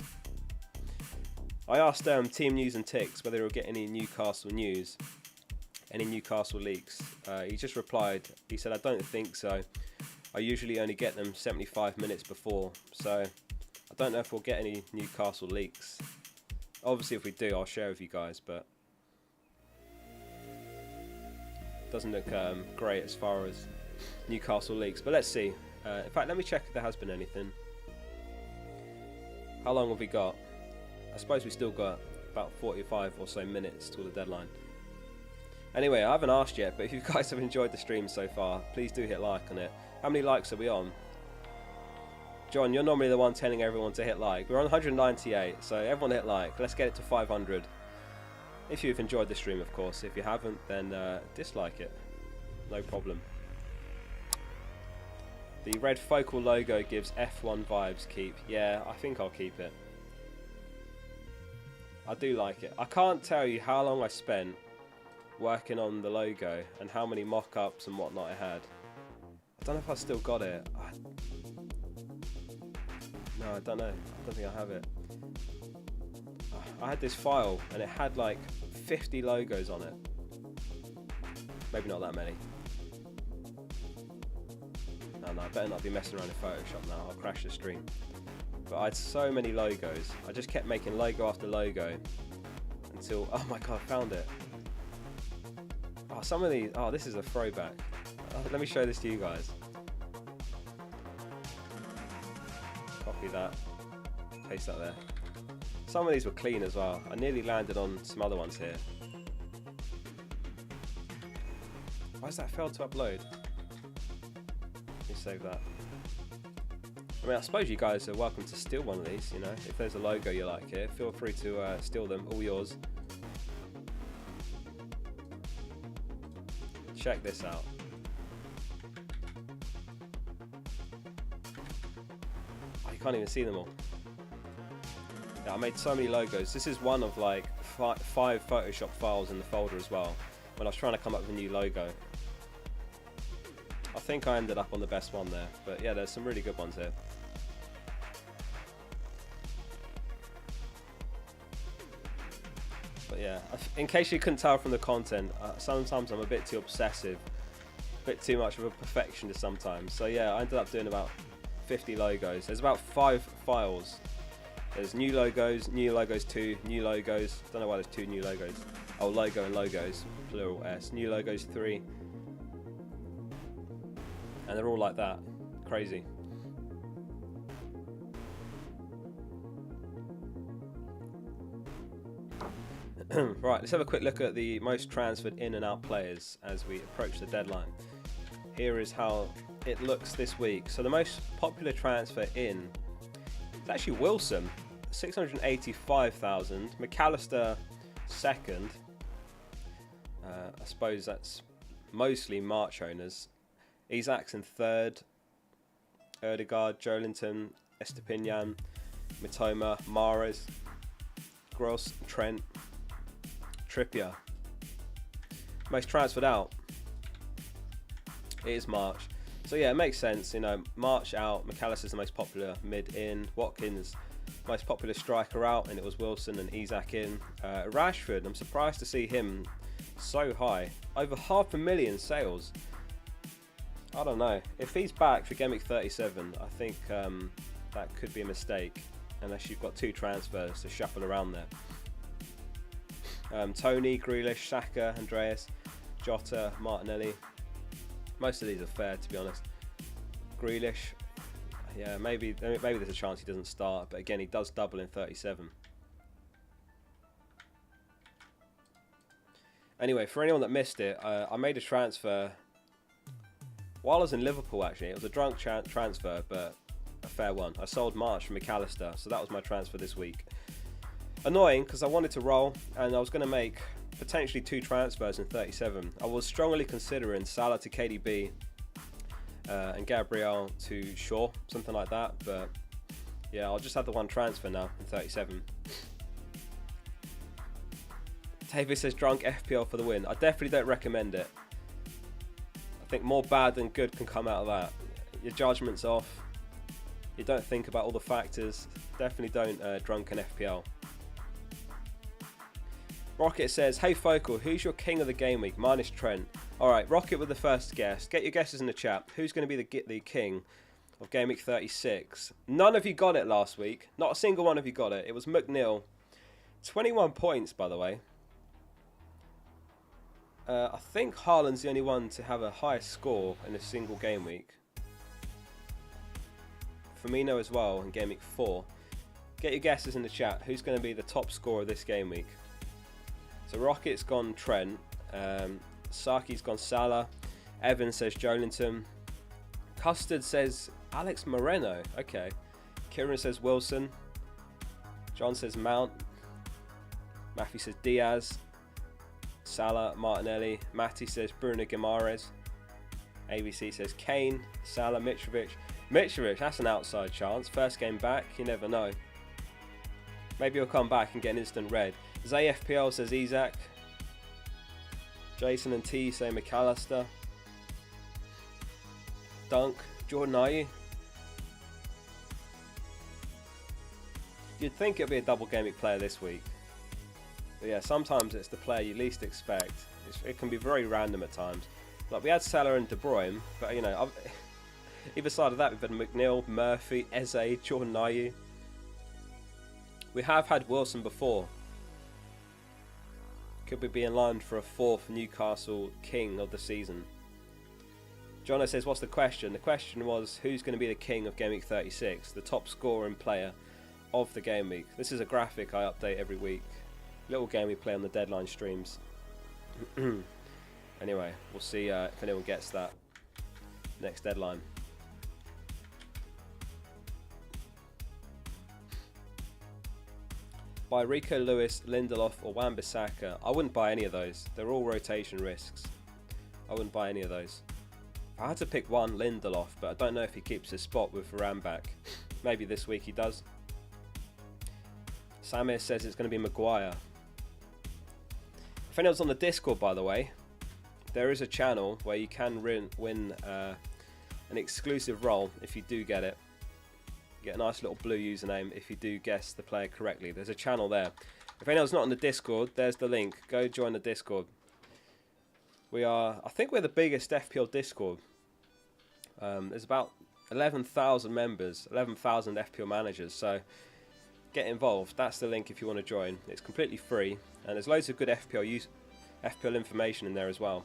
I asked Team News and Ticks whether he'll get any Newcastle news, any Newcastle leaks. He just replied, he said, "I don't think so. I usually only get them 75 minutes before, so I don't know if we'll get any Newcastle leaks. Obviously, if we do, I'll share with you guys, but doesn't look great as far as Newcastle leaks. But let's see. In fact, let me check if there has been anything. How long have we got? I suppose we still got about 45 or so minutes till the deadline. Anyway, I haven't asked yet, but if you guys have enjoyed the stream so far, please do hit like on it. How many likes are we on? John, you're normally the one telling everyone to hit like. We're on 198, so everyone hit like. Let's get it to 500. If you've enjoyed the stream, of course. If you haven't, then dislike it. No problem. The red focal logo gives F1 vibes. Keep. Yeah, I think I'll keep it. I do like it. I can't tell you how long I spent working on the logo and how many mock-ups and whatnot I had. I don't know if I still got it. No, I don't know. I don't think I have it. I had this file and it had like 50 logos on it. Maybe not that many. No, I better not be messing around in Photoshop now. I'll crash the stream. But I had so many logos. I just kept making logo after logo until, oh my god, I found it. Oh, some of these, oh, this is a throwback. Let me show this to you guys. Copy that, paste that there. Some of these were clean as well. I nearly landed on some other ones here. Why has that failed to upload? Let me save that. I mean, I suppose you guys are welcome to steal one of these, you know. If there's a logo you like here, feel free to steal them, all yours. Check this out. Oh, you can't even see them all. Yeah, I made so many logos. This is one of like five Photoshop files in the folder as well, when I was trying to come up with a new logo. I think I ended up on the best one there, but yeah, there's some really good ones here. But yeah, in case you couldn't tell from the content, sometimes I'm a bit too obsessive, a bit too much of a perfectionist sometimes. So yeah, I ended up doing about 50 logos. There's about 5 files. There's new logos 2, new logos, don't know why there's 2 new logos. Oh, logo and logos, plural S. New logos 3. And they're all like that. Crazy. Right, let's have a quick look at the most transferred in and out players as we approach the deadline. Here is how it looks this week. So the most popular transfer in is actually Wilson, 685,000. McAllister second. I suppose that's mostly March owners. Isaac's in third. Erdegaard, Joelinton, Estepinian, Mitoma, Mahrez, Gross, Trent, Trippier. Most transferred out. It is March. So yeah, it makes sense. You know, March out, McAllister's the most popular mid in, Watkins most popular striker out, and it was Wilson and Isaac in. Rashford, I'm surprised to see him so high. Over 500,000 sales. I don't know. If he's back for Gameweek 37, I think that could be a mistake, unless you've got 2 transfers to shuffle around there. Tony, Grealish, Saka, Andreas, Jota, Martinelli. Most of these are fair, to be honest. Grealish, yeah, maybe there's a chance he doesn't start, but again, he does double in 37. Anyway, for anyone that missed it, I made a transfer while I was in Liverpool, actually. It was a drunk transfer, but a fair one. I sold March from McAllister, so that was my transfer this week. Annoying, because I wanted to roll, and I was going to make potentially 2 transfers in 37. I was strongly considering Salah to KDB and Gabriel to Shaw, something like that, but yeah, I'll just have the 1 transfer now in 37. David says drunk FPL for the win. I definitely don't recommend it. I think more bad than good can come out of that. Your judgment's off. You don't think about all the factors. Definitely don't drunken FPL. Rocket says, hey Focal, who's your king of the game week? Mine is Trent. Alright, Rocket with the first guess. Get your guesses in the chat. Who's going to be the king of Game Week 36? None of you got it last week. Not a single one of you got it. It was McNeil. 21 points, by the way. I think Haaland's the only one to have a higher score in a single game week. Firmino as well in Game Week 4. Get your guesses in the chat. Who's going to be the top scorer this game week? So Rocket's gone Trent, Saki's gone Salah, Evan says Joelinton, Custard says Alex Moreno, okay, Kieran says Wilson, John says Mount, Matthew says Diaz, Salah, Martinelli, Matty says Bruno Guimaraes, ABC says Kane, Salah, Mitrovic, that's an outside chance, first game back, you never know. Maybe he'll come back and get an instant red. Zay FPL says Isaac. Jason and T say McAllister. Dunk. Jordan, are you? You'd think it'd be a double game week player this week. But yeah, sometimes it's the player you least expect. It can be very random at times. Like we had Salah and De Bruyne, but you know, either side of that we've had McNeil, Murphy, Eze, Jordan Ayew. We have had Wilson before. Could we be in line for a fourth Newcastle king of the season? Jono says, what's the question? The question was, who's going to be the king of Game Week 36? The top scorer and player of the Game Week. This is a graphic I update every week. Little game we play on the deadline streams. Anyway, we'll see if anyone gets that next deadline. Buy Rico Lewis, Lindelof or Wan-Bissaka. I wouldn't buy any of those. They're all rotation risks. I wouldn't buy any of those. I had to pick one, Lindelof, but I don't know if he keeps his spot with Varane back. Maybe this week he does. Samir says it's going to be Maguire. If anyone's on the Discord, by the way, there is a channel where you can win an exclusive role if you do get it. Get a nice little blue username if you do guess the player correctly. There's a channel there. If anyone's not on the Discord, there's the link. Go join the Discord. I think we're the biggest FPL Discord. There's about 11,000 members, 11,000 FPL managers. So get involved. That's the link if you want to join. It's completely free, and there's loads of good FPL information in there as well.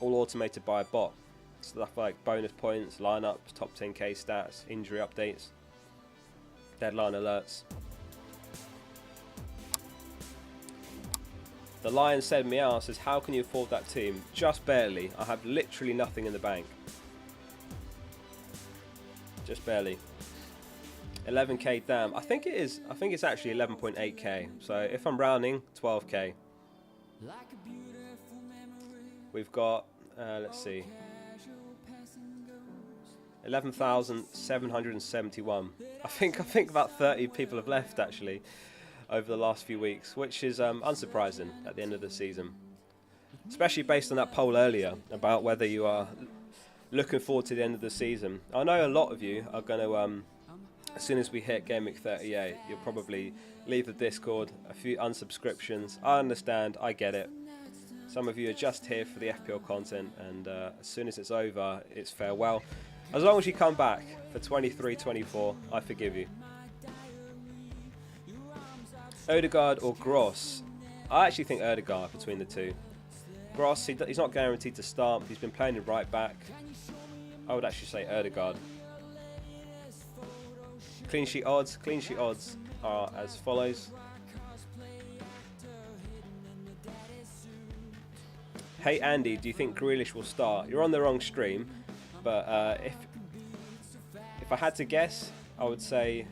All automated by a bot. Stuff like bonus points, lineups, top 10k stats, injury updates, deadline alerts. The Lion said meow says, how can you afford that team? Just barely. I have literally nothing in the bank. Just barely. 11k, damn. I think it is. I think it's actually 11.8k. So if I'm rounding, 12k. We've got, let's see, 11,771. I think about 30 people have left actually over the last few weeks, which is unsurprising at the end of the season, especially based on that poll earlier about whether you are looking forward to the end of the season. I know a lot of you are going to, as soon as we hit Game Week 38, you'll probably leave the Discord, a few unsubscriptions. I understand, I get it. Some of you are just here for the FPL content, and as soon as it's over, it's farewell. As long as you come back for 23-24, I forgive you. Odegaard or Gross? I actually think Odegaard between the two. Gross, he's not guaranteed to start. He's been playing in right back. I would actually say Odegaard. Clean sheet odds. Clean sheet odds are as follows. Hey Andy, do you think Grealish will start? You're on the wrong stream, but if I had to guess, I would say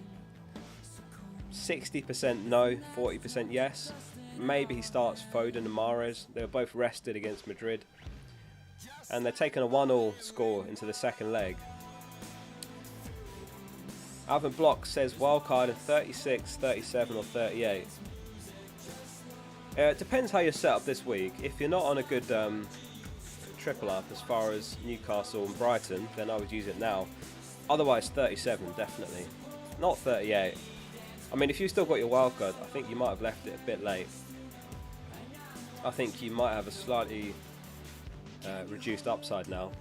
60% no, 40% yes. Maybe he starts Foden and Mahrez. They were both rested against Madrid, and they're taking a 1-1 score into the second leg. Alvin Block says wildcard in 36, 37 or 38. It depends how you're set up this week. If you're not on a good triple up as far as Newcastle and Brighton, then I would use it now. Otherwise 37 definitely. Not 38. I mean, if you've still got your wildcard, I think you might have left it a bit late. I think you might have a slightly reduced upside now.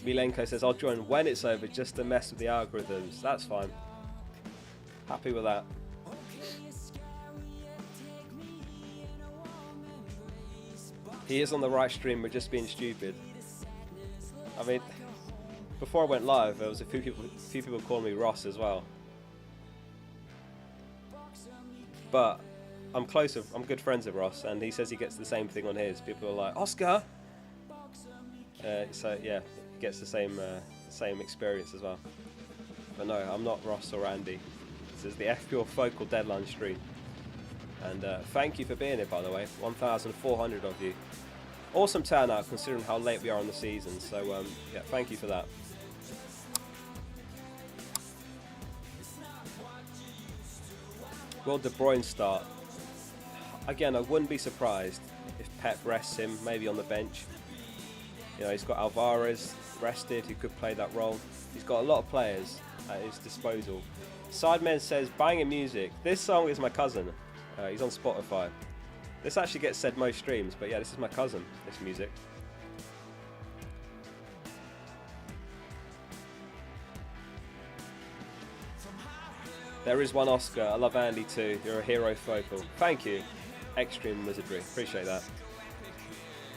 Milenko says, I'll join when it's over just to mess with the algorithms. That's fine. Happy with that. He is on the right stream, we're just being stupid. I mean, before I went live, there was a few people calling me Ross as well. But I'm good friends with Ross, and he says he gets the same thing on his. People are like, Oscar! So yeah, gets the same experience as well. But no, I'm not Ross or Andy. This is the fplfocal deadline stream. And thank you for being here, by the way. 1,400 of you. Awesome turnout considering how late we are in the season. So yeah, thank you for that. Will De Bruyne start? Again, I wouldn't be surprised if Pep rests him, maybe on the bench. You know, he's got Alvarez rested, who could play that role. He's got a lot of players at his disposal. Sidemen says, banging music. This song is my cousin. He's on Spotify. This actually gets said most streams, but yeah, this is my cousin, this music. There is one Oscar. I love Andy too. You're a hero focal. Thank you. Extreme Wizardry. Appreciate that.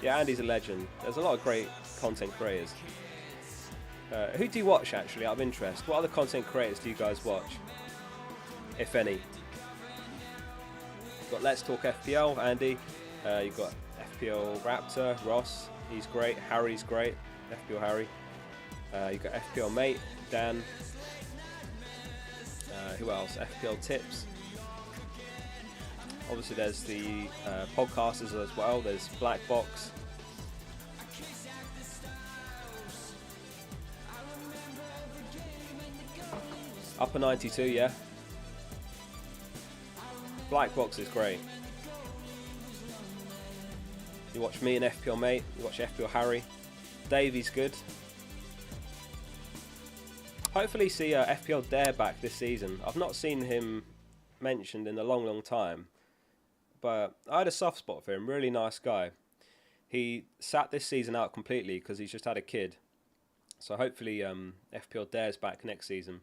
Yeah, Andy's a legend. There's a lot of great content creators. Who do you watch, actually, out of interest? What other content creators do you guys watch? If any. You've got Let's Talk FPL, Andy. You've got FPL Raptor, Ross. He's great. Harry's great. FPL Harry. You've got FPL Mate, Dan. Who else? FPL Tips. Obviously, there's the podcasters as well. There's Black Box. Upper 92, yeah. Black Box is great. You watch me and FPL Mate. You watch FPL Harry. Davey's good. Hopefully see FPL Dare back this season. I've not seen him mentioned in a long time. But I had a soft spot for him. Really nice guy. He sat this season out completely because he's just had a kid. So hopefully FPL Dare's back next season.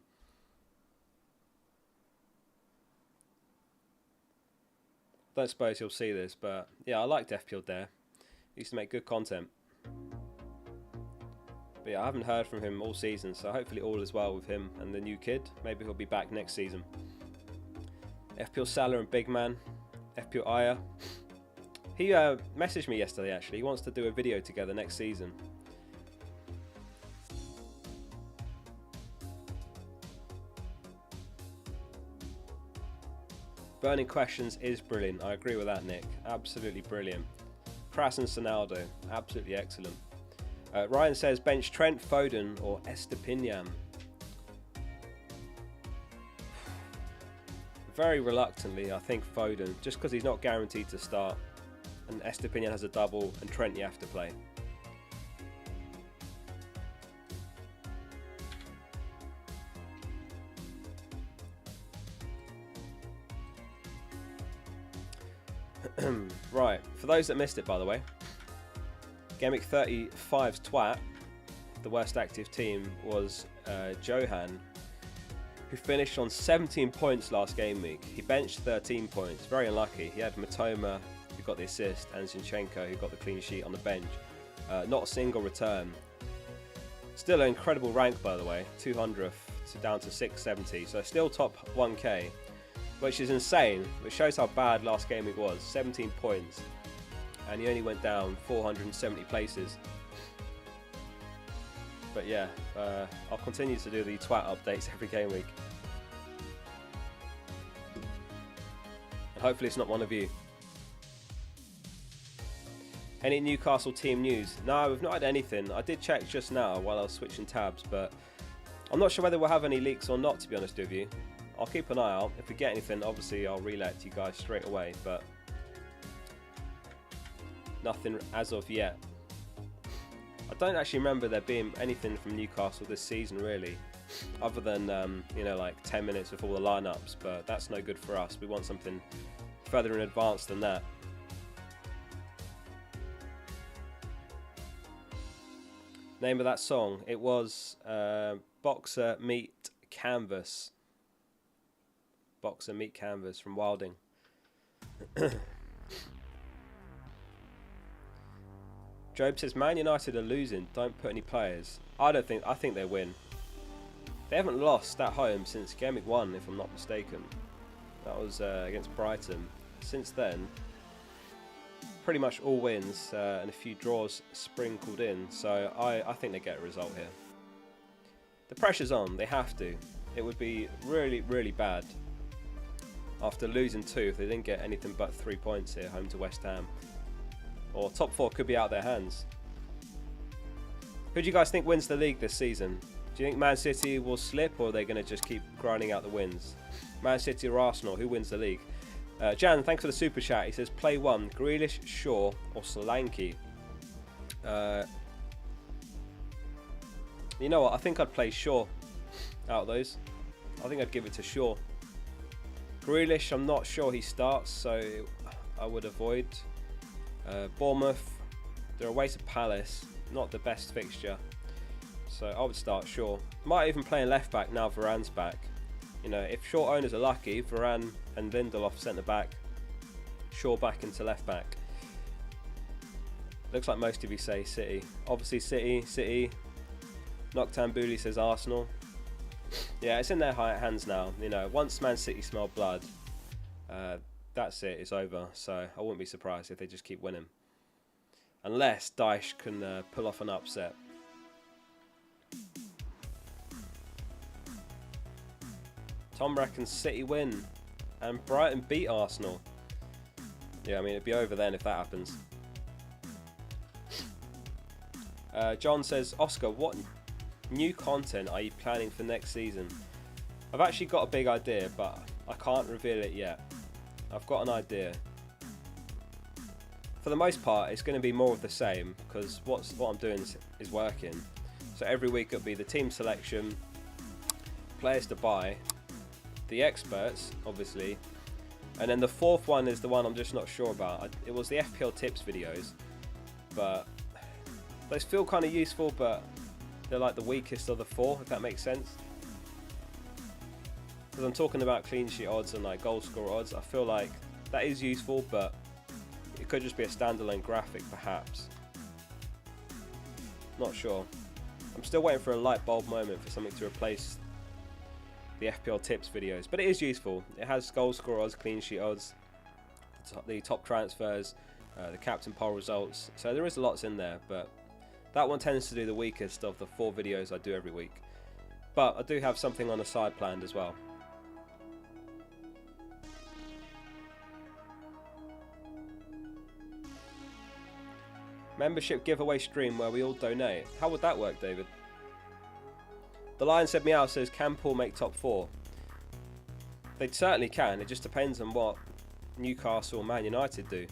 Don't suppose you'll see this, but yeah, I liked FPL Dare. He used to make good content. But yeah, I haven't heard from him all season, so hopefully all is well with him and the new kid. Maybe he'll be back next season. FPL Salah and Big Man. FPL Aya. He messaged me yesterday, actually. He wants to do a video together next season. Burning Questions is brilliant. I agree with that, Nick. Absolutely brilliant. Crass and Sonaldo. Absolutely excellent. Ryan says bench Trent, Foden or Estepinian. Very reluctantly, I think Foden, just because he's not guaranteed to start. And Estepinian has a double, and Trent you have to play. Right, for those that missed it, by the way, Gameweek 35's twat, the worst active team, was Johan, who finished on 17 points last game week. He benched 13 points, very unlucky. He had Matoma, who got the assist, and Zinchenko, who got the clean sheet on the bench. Not a single return. Still an incredible rank, by the way, 200th down to 670, so still top 1k, which is insane, which shows how bad last game week was. 17 points, and he only went down 470 places. But yeah, I'll continue to do the twat updates every game week. And hopefully it's not one of you. Any Newcastle team news? No, we've not had anything. I did check just now while I was switching tabs, but I'm not sure whether we'll have any leaks or not, to be honest with you. I'll keep an eye out. If we get anything, obviously I'll relay it to you guys straight away, but nothing as of yet. I don't actually remember there being anything from Newcastle this season, really, other than, you know, like 10 minutes with all the lineups, but that's no good for us. We want something further in advance than that. Name of that song, it was Boxer Meet Canvas. Boxer Meet Canvas from Wilding. Job says, Man United are losing, don't put any players. I think they win. They haven't lost at home since Game Week 1, if I'm not mistaken. That was against Brighton. Since then, pretty much all wins and a few draws sprinkled in, so I think they get a result here. The pressure's on, they have to. It would be really, really bad after losing 2 if they didn't get anything but 3 points here, home to West Ham. Or top 4 could be out of their hands. Who do you guys think wins the league this season? Do you think Man City will slip, or are they going to just keep grinding out the wins? Man City or Arsenal? Who wins the league? Jan, thanks for the super chat. He says, play 1, Grealish, Shaw or Solanke. You know what? I think I'd play Shaw out of those. I think I'd give it to Shaw. Grealish, I'm not sure he starts, so I would avoid. Bournemouth, they're away to Palace. Not the best fixture. So I would start Shaw. Might even play a left back now Varane's back. You know, if short owners are lucky, Varane and Lindelof centre back, Shaw back into left back. Looks like most of you say City. Obviously City. Noctambuli says Arsenal. Yeah, it's in their hands now. You know, once Man City smell blood, that's it. It's over. So I wouldn't be surprised if they just keep winning, unless Dyche can pull off an upset. Tom reckons City win and Brighton beat Arsenal. Yeah, I mean, it'd be over then if that happens. John says, Oscar, what new content are you planning for next season? I've actually got a big idea, but I can't reveal it yet. I've got an idea. For the most part, it's going to be more of the same, because what I'm doing is working. So every week it'll be the team selection, players to buy, the experts, obviously, and then the fourth one is the one I'm just not sure about. It was the FPL tips videos, but those feel kind of useful, but they're like the weakest of the 4, if that makes sense. Because I'm talking about clean sheet odds and like goal score odds, I feel like that is useful, but it could just be a standalone graphic perhaps. Not sure. I'm still waiting for a light bulb moment for something to replace the FPL tips videos, but it is useful. It has goal score odds, clean sheet odds, the top transfers, the captain poll results, so there is lots in there, but that one tends to do the weakest of the 4 videos I do every week. But I do have something on the side planned as well. Membership giveaway stream where we all donate. How would that work, David? The Lion Said Meow says, can Paul make top 4? They certainly can. It just depends on what Newcastle or Man United do.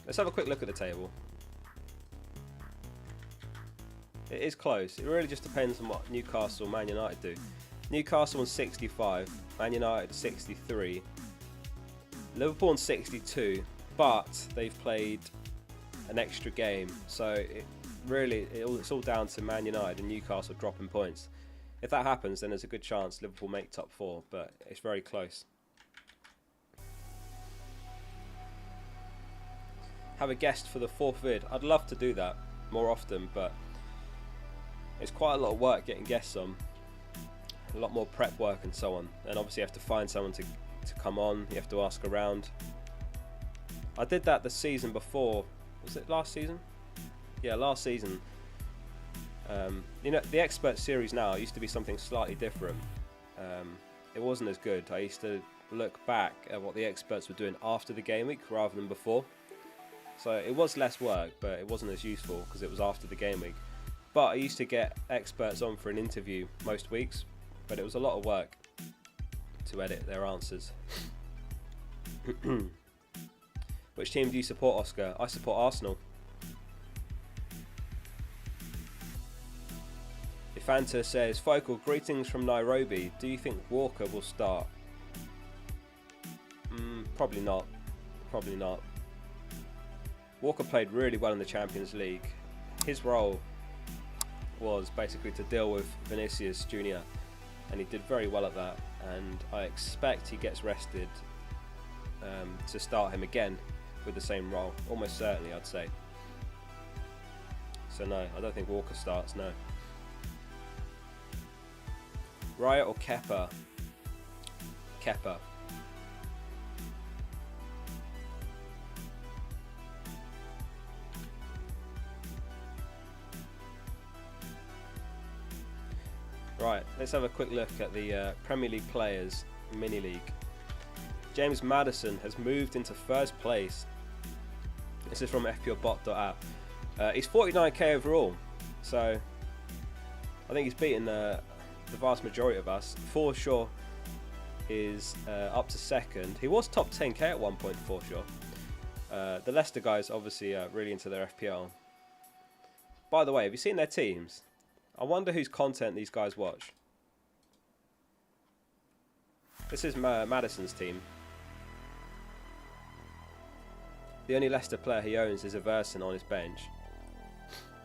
Let's have a quick look at the table. It is close. It really just depends on what Newcastle or Man United do. Newcastle on 65, Man United 63, Liverpool on 62, but they've played an extra game, so it's all down to Man United and Newcastle dropping points. If that happens, then there's a good chance Liverpool make top 4, but it's very close. Have a guest for the 4th vid. I'd love to do that more often, but it's quite a lot of work getting guests on, a lot more prep work and so on, and obviously you have to find someone to come on, you have to ask around. I did that the season before. Was it last season? Yeah, last season. You know, the expert series now used to be something slightly different. It wasn't as good. I used to look back at what the experts were doing after the game week rather than before. So it was less work, but it wasn't as useful because it was after the game week. But I used to get experts on for an interview most weeks, but it was a lot of work to edit their answers. Which team do you support, Oscar? I support Arsenal. Ifanta says, Focal, greetings from Nairobi. Do you think Walker will start? Probably not. Probably not. Walker played really well in the Champions League. His role was basically to deal with Vinicius Jr. and he did very well at that, and I expect he gets rested to start him again with the same role, almost certainly I'd say. So no, I don't think Walker starts, no. Riot or Kepa? Kepa. Right, let's have a quick look at the Premier League players mini league. James Maddison has moved into first place. This is from fplbot.app. He's 49k overall, so I think he's beaten the vast majority of us. Forshaw is up to second. He was top 10k at one point, Forshaw. The Leicester guys obviously really into their FPL. By the way, have you seen their teams? I wonder whose content these guys watch. This is Maddison's team. The only Leicester player he owns is Everson on his bench.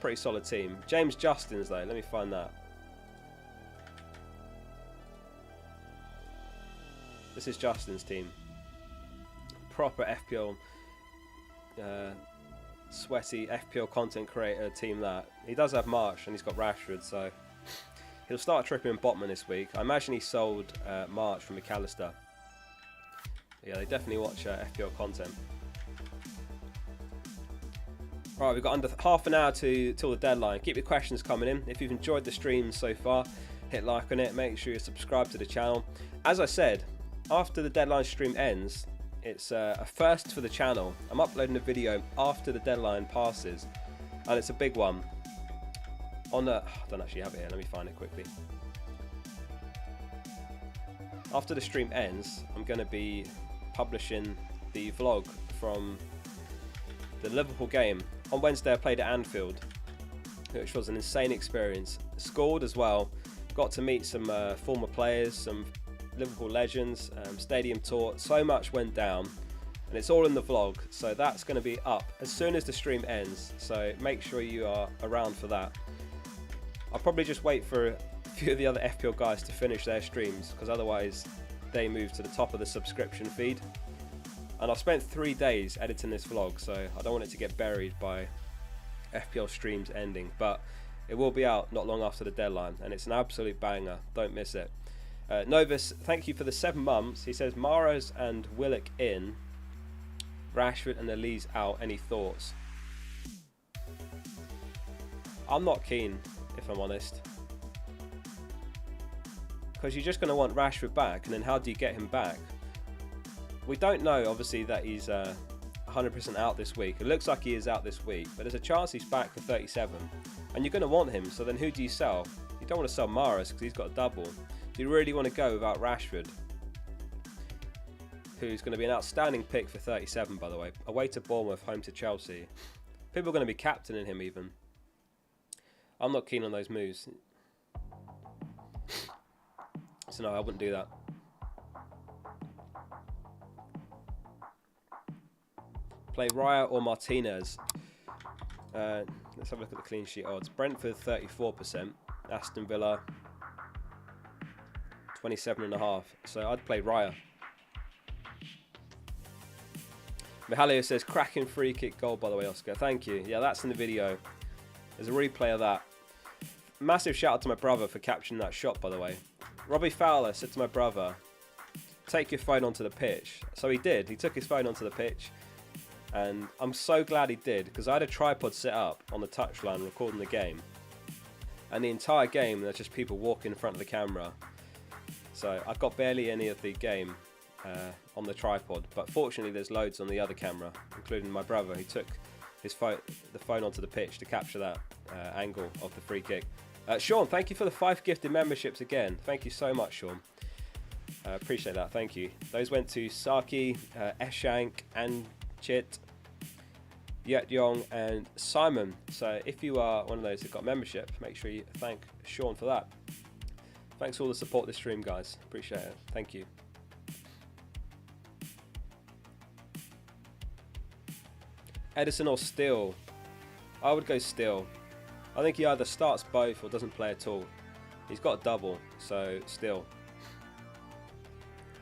Pretty solid team. James Justin's though, let me find that. This is Justin's team. Proper FPL, sweaty FPL content creator team that. He does have Marsh and he's got Rashford, so he'll start tripping in Botman this week. I imagine he sold March from McAllister. Yeah, they definitely watch FPL content. Right, we've got under half an hour till the deadline. Keep your questions coming in. If you've enjoyed the stream so far, hit like on it. Make sure you're subscribed to the channel. As I said, after the deadline stream ends, it's a first for the channel. I'm uploading a video after the deadline passes, and it's a big one. I don't actually have it here. Let me find it quickly. After the stream ends, I'm going to be publishing the vlog from the Liverpool game. On Wednesday I played at Anfield, which was an insane experience. Scored as well, got to meet some former players, some Liverpool legends, stadium tour. So much went down, and it's all in the vlog, so that's going to be up as soon as the stream ends, so make sure you are around for that. I'll probably just wait for a few of the other FPL guys to finish their streams, because otherwise they move to the top of the subscription feed. And I've spent 3 days editing this vlog, so I don't want it to get buried by FPL streams ending. But it will be out not long after the deadline, and it's an absolute banger. Don't miss it. Novus, thank you for the 7 months. He says, Mahrez and Willock in, Rashford and Elise out. Any thoughts? I'm not keen, if I'm honest. Because you're just going to want Rashford back, and then how do you get him back? We don't know, obviously, that he's 100% out this week. It looks like he is out this week, but there's a chance he's back for 37. And you're going to want him, so then who do you sell? You don't want to sell Mahrez because he's got a double. Do you really want to go without Rashford, who's going to be an outstanding pick for 37, by the way? Away to Bournemouth, home to Chelsea. People are going to be captaining him even. I'm not keen on those moves. So no, I wouldn't do that. Play Raya or Martinez. Let's have a look at the clean sheet odds. Brentford 34%, Aston Villa 27.5. So I'd play Raya. Mihalio says cracking free kick goal, by the way, Oscar. Thank you. Yeah, that's in the video. There's a replay of that. Massive shout out to my brother for capturing that shot, by the way. Robbie Fowler said to my brother, take your phone onto the pitch. So he did. He took his phone onto the pitch. And I'm so glad he did, because I had a tripod set up on the touchline recording the game. And the entire game, there's just people walking in front of the camera. So I got barely any of the game on the tripod. But fortunately, there's loads on the other camera, including my brother, who took the phone onto the pitch to capture that angle of the free kick. Sean, thank you for the 5 gifted memberships again. Thank you so much, Sean. Appreciate that. Thank you. Those went to Saki, Eshank, and Chit, Yet Yong, and Simon. So if you are one of those that got membership, make sure you thank Sean for that. Thanks for all the support this stream, guys. Appreciate it. Thank you. Edison or Steele? I would go Steele. I think he either starts both or doesn't play at all. He's got a double, so Steele.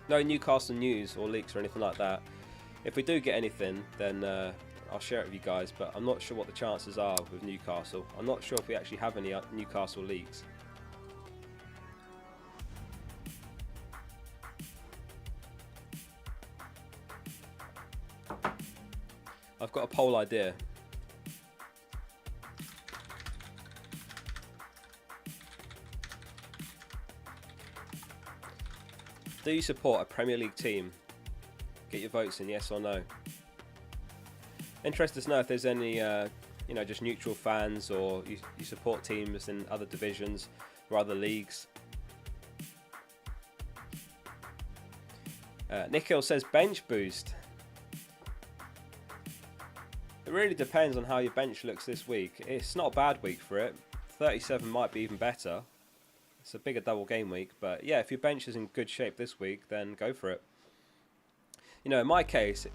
No Newcastle news or leaks or anything like that. If we do get anything, then I'll share it with you guys, but I'm not sure what the chances are with Newcastle. I'm not sure if we actually have any Newcastle leaks. I've got a poll idea. Do you support a Premier League team Get your votes in, yes or no. Interested to know if there's any, just neutral fans, or you support teams in other divisions or other leagues. Nikhil says bench boost. It really depends on how your bench looks this week. It's not a bad week for it. 37 might be even better. It's a bigger double game week, but yeah, if your bench is in good shape this week, then go for it. In my case,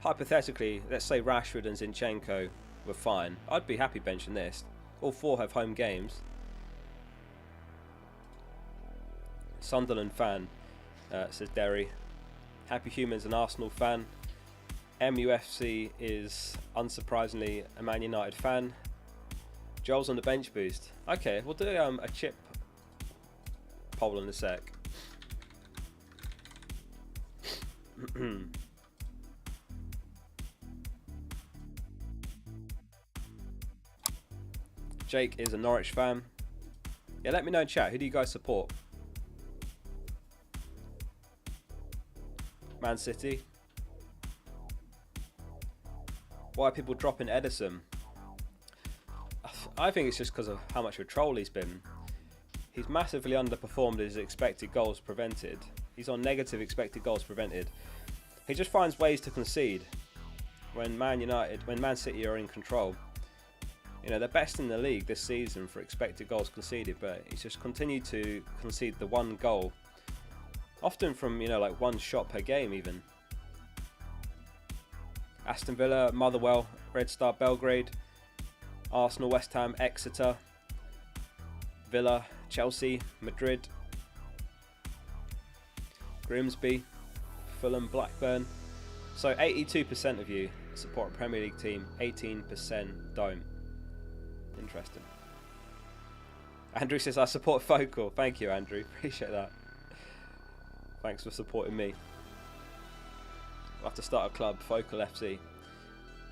hypothetically, let's say Rashford and Zinchenko were fine. I'd be happy benching this. All 4 have home games. Sunderland fan, says Derry. Happy Human's an Arsenal fan. MUFC is, unsurprisingly, a Man United fan. Joel's on the bench boost. Okay, we'll do a chip poll in a sec. Jake is a Norwich fan. Yeah, let me know in chat. Who do you guys support? Man City. Why are people dropping Edison? I think it's just because of how much of a troll he's been. He's massively underperformed his expected goals prevented. He's on negative expected goals prevented. He just finds ways to concede when Man City are in control. They're best in the league this season for expected goals conceded, but he's just continued to concede the one goal. Often from, like one shot per game even. Aston Villa, Motherwell, Red Star Belgrade, Arsenal, West Ham, Exeter, Villa, Chelsea, Madrid, Grimsby, Fulham, Blackburn. So 82% of you support a Premier League team, 18% don't. Interesting. Andrew says, I support Focal. Thank you, Andrew. Appreciate that. Thanks for supporting me. I'll have to start a club, Focal FC.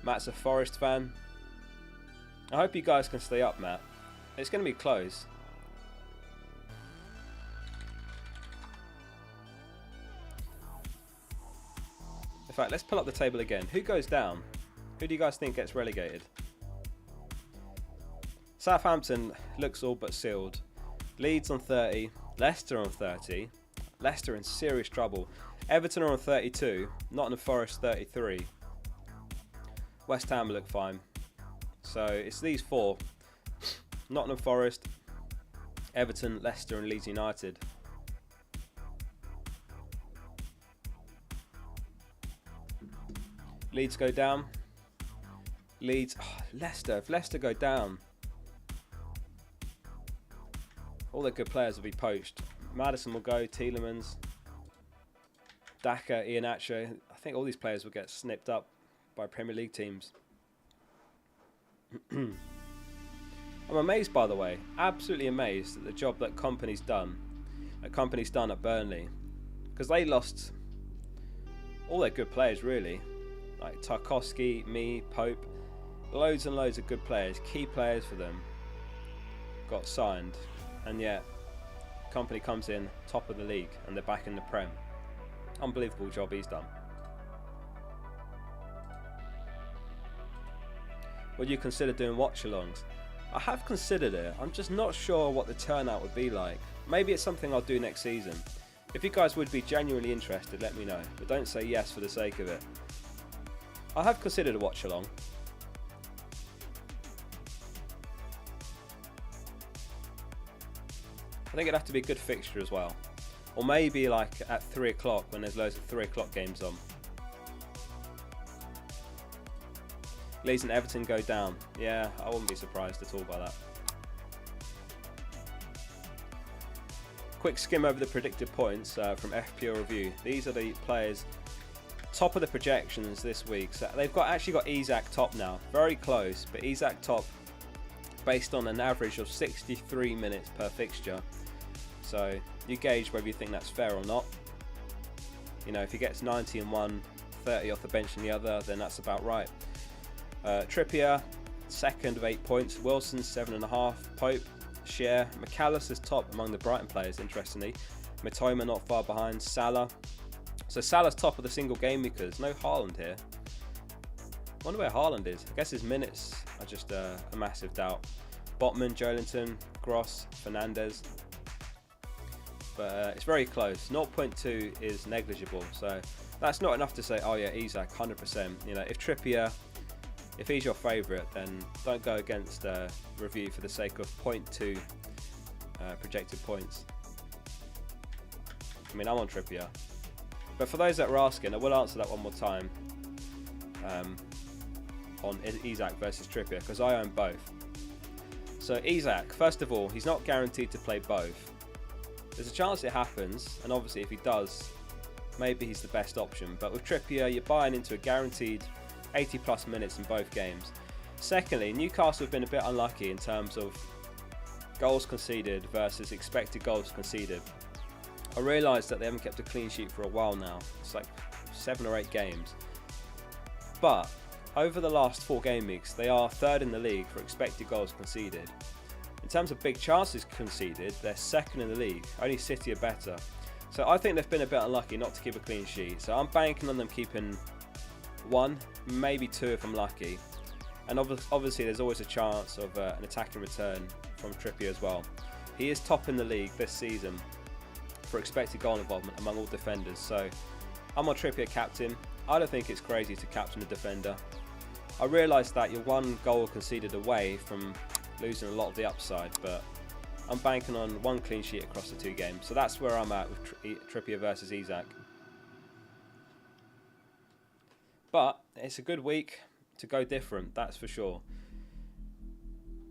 Matt's a Forest fan. I hope you guys can stay up, Matt. It's going to be close. In fact, let's pull up the table again. Who goes down? Who do you guys think gets relegated? Southampton looks all but sealed. Leeds on 30. Leicester on 30. Leicester in serious trouble. Everton are on 32. Nottingham Forest 33. West Ham look fine. So it's these 4. Nottingham Forest, Everton, Leicester and Leeds United. Leeds go down. Leicester. If Leicester go down, all their good players will be poached. Maddison will go, Tielemans, Daka, Iheanacho. I think all these players will get snipped up by Premier League teams. I'm amazed, by the way, absolutely amazed at the job that Company's done at Burnley, because they lost all their good players really, like Tarkowski, Pope, loads and loads of good players, key players for them got signed, and yet Company comes in top of the league and they're back in the Prem. Unbelievable job he's done. Would you consider doing watch-alongs? I have considered it. I'm just not sure what the turnout would be like. Maybe it's something I'll do next season. If you guys would be genuinely interested, let me know. But don't say yes for the sake of it. I have considered a watch-along. I think it'd have to be a good fixture as well. Or maybe like at 3 o'clock when there's loads of 3 o'clock games on. Leeds and Everton go down. Yeah, I wouldn't be surprised at all by that. Quick skim over the predicted points from FPL Review. These are the players top of the projections this week. So they've actually got Isak top now. Very close, but Isak top based on an average of 63 minutes per fixture. So you gauge whether you think that's fair or not. If he gets 90 in one, 30 off the bench in the other, then that's about right. Trippier, second of 8 points. Wilson, 7.5. Pope, Share. McAllister's top among the Brighton players, interestingly. Matoma not far behind. Salah, So Salah's top of the single game weekers. No Haaland here. Wonder where Haaland is. I guess his minutes are just a massive doubt. Botman, Joelinton, Gross, Fernandez. But it's very close. 0.2 is negligible. So that's not enough to say, oh yeah, Isak, 100%. You know, if Trippier, if he's your favourite, then don't go against review for the sake of 0.2 projected points. I mean, I'm on Trippier. But for those that are asking, I will answer that one more time on Isak versus Trippier, because I own both. So Isak, first of all, he's not guaranteed to play both. There's a chance it happens, and obviously if he does, maybe he's the best option. But with Trippier, you're buying into a guaranteed 80 plus minutes in both games. Secondly, Newcastle have been a bit unlucky in terms of goals conceded versus expected goals conceded. I realised that they haven't kept a clean sheet for a while now. It's like 7 or 8 games. But over the last 4 game weeks, they are third in the league for expected goals conceded. In terms of big chances conceded, they're second in the league. Only City are better. So I think they've been a bit unlucky not to keep a clean sheet. So I'm banking on them keeping 1, maybe 2 if I'm lucky. And obviously there's always a chance of an attacking return from Trippier as well. He is top in the league this season for expected goal involvement among all defenders. So I'm on Trippier captain. I don't think it's crazy to captain a defender. I realise that you're 1 goal conceded away from losing a lot of the upside, but I'm banking on 1 clean sheet across the 2 games. So that's where I'm at with Trippier versus Isak. But it's a good week to go different, that's for sure.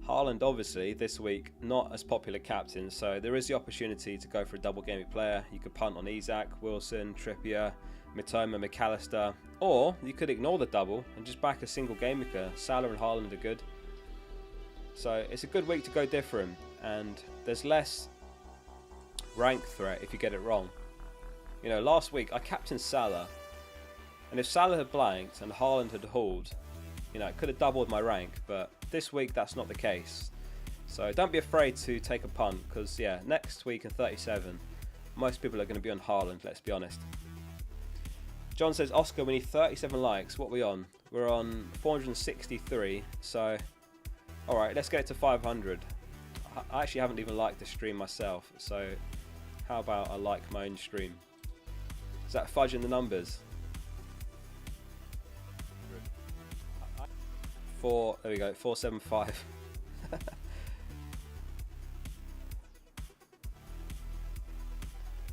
Haaland, obviously, this week, not as popular captain, so there is the opportunity to go for a double game week player. You could punt on Isak, Wilson, Trippier, Mitoma, McAllister, or you could ignore the double and just back a single game weeker. Salah and Haaland are good. So it's a good week to go different, and there's less rank threat if you get it wrong. You know, last week I captained Salah, and if Salah had blanked and Haaland had hauled, you know, it could have doubled my rank, but this week that's not the case. So don't be afraid to take a punt, because yeah, next week in 37, most people are going to be on Haaland, let's be honest. John says, Oscar, we need 37 likes. What are we on? We're on 463, so alright, let's get it to 500. I actually haven't even liked the stream myself, so how about I like my own stream? Is that fudging the numbers? There we go, 475.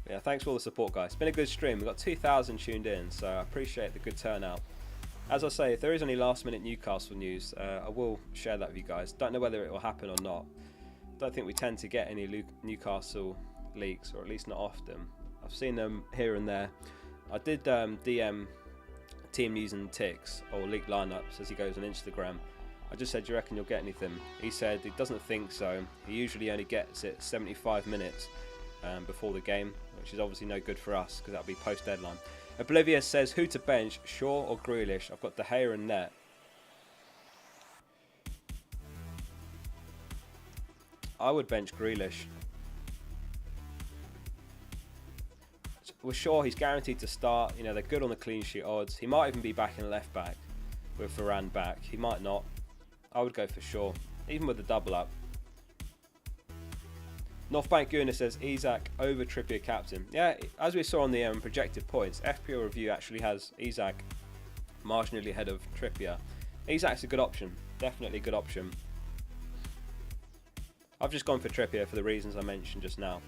Yeah, thanks for all the support, guys. It's been a good stream. We've got 2,000 tuned in, so I appreciate the good turnout. As I say, if there is any last minute Newcastle news, I will share that with you guys. Don't know whether it will happen or not. Don't think we tend to get any Newcastle leaks, or at least not often. I've seen them here and there. I did DM Team News and Ticks, or leaked lineups, as he goes on Instagram. I just said, do you reckon you'll get anything? He said he doesn't think so. He usually only gets it 75 minutes before the game, which is obviously no good for us, because that'll be post deadline. Oblivious says, who to bench, Shaw or Grealish? I've got De Gea and Net. I would bench Grealish. With Shaw, he's guaranteed to start. You know, they're good on the clean sheet odds. He might even be back in left back with Varane back. He might not. I would go for Shaw, even with the double up. Northbank Guna says Isak over Trippier captain. Yeah, as we saw on the projected points, FPL review actually has Isak marginally ahead of Trippier. Isak's a good option, definitely a good option. I've just gone for Trippier for the reasons I mentioned just now.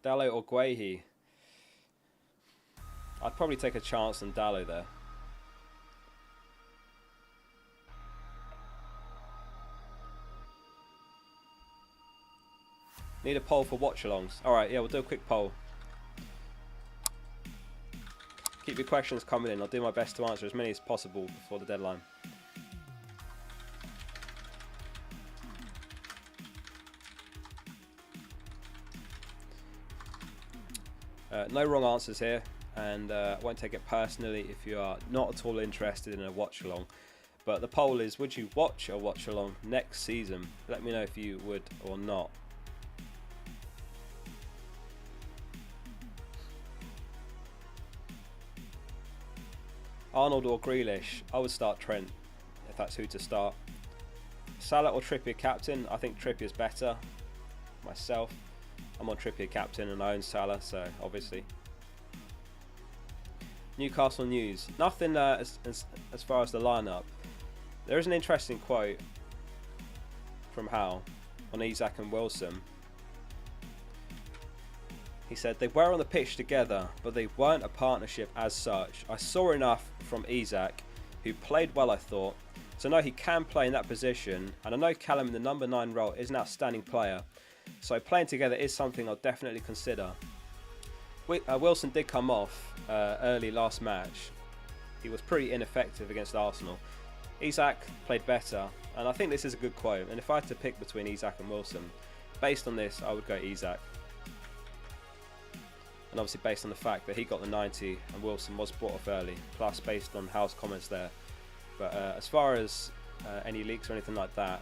Dallo or Guehi? I'd probably take a chance on Dallo there. Need a poll for watch-alongs. Alright, yeah, we'll do a quick poll. Keep your questions coming in. I'll do my best to answer as many as possible before the deadline. No wrong answers here, and I won't take it personally if you are not at all interested in a watch along. But the poll is, would you watch or watch along next season? Let me know if you would or not. Arnold or Grealish? I would start Trent, if that's who to start. Salah or Trippier captain? I think Trippier's better. Myself, I'm on Trippier captain and I own Salah, so obviously. Newcastle news. Nothing as far as the lineup. There is an interesting quote from Hal on Isak and Wilson. He said, they were on the pitch together, but they weren't a partnership as such. I saw enough from Isak, who played well I thought, to know he can play in that position, and I know Callum in the number 9 role is an outstanding player, so playing together is something I'll definitely consider. Wilson did come off early last match. He was pretty ineffective against Arsenal. Isak played better, and I think this is a good quote, and if I had to pick between Isak and Wilson, based on this I would go Isak. And obviously based on the fact that he got the 90 and Wilson was brought off early, plus based on Hal's comments there. But as far as any leaks or anything like that,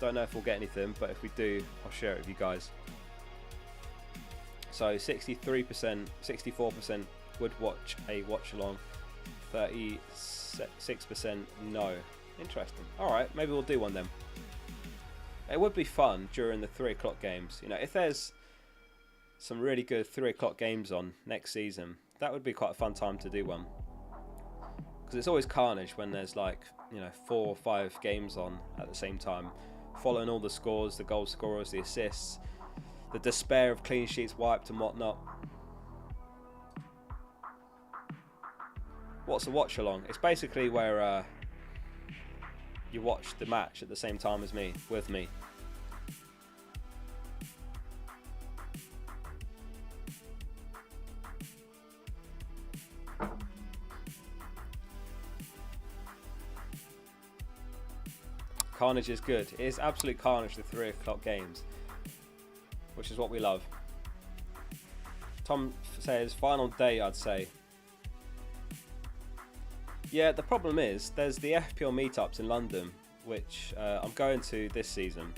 don't know if we'll get anything, but if we do, I'll share it with you guys. So 63%, 64% would watch a watch along, 36% no. Interesting. Alright, maybe we'll do one then. It would be fun during the 3 o'clock games. You know, if there's some really good 3 o'clock games on next season, that would be quite a fun time to do one. Because it's always carnage when there's like, you know, 4 or 5 games on at the same time, following all the scores, the goal scorers, the assists, the despair of clean sheets wiped and whatnot. What's a watch along? It's basically where you watch the match at the same time as me, with me. Carnage is good. It is absolute carnage, the 3 o'clock games, which is what we love. Tom says, final day, I'd say. Yeah, the problem is, there's the FPL meetups in London, which I'm going to this season.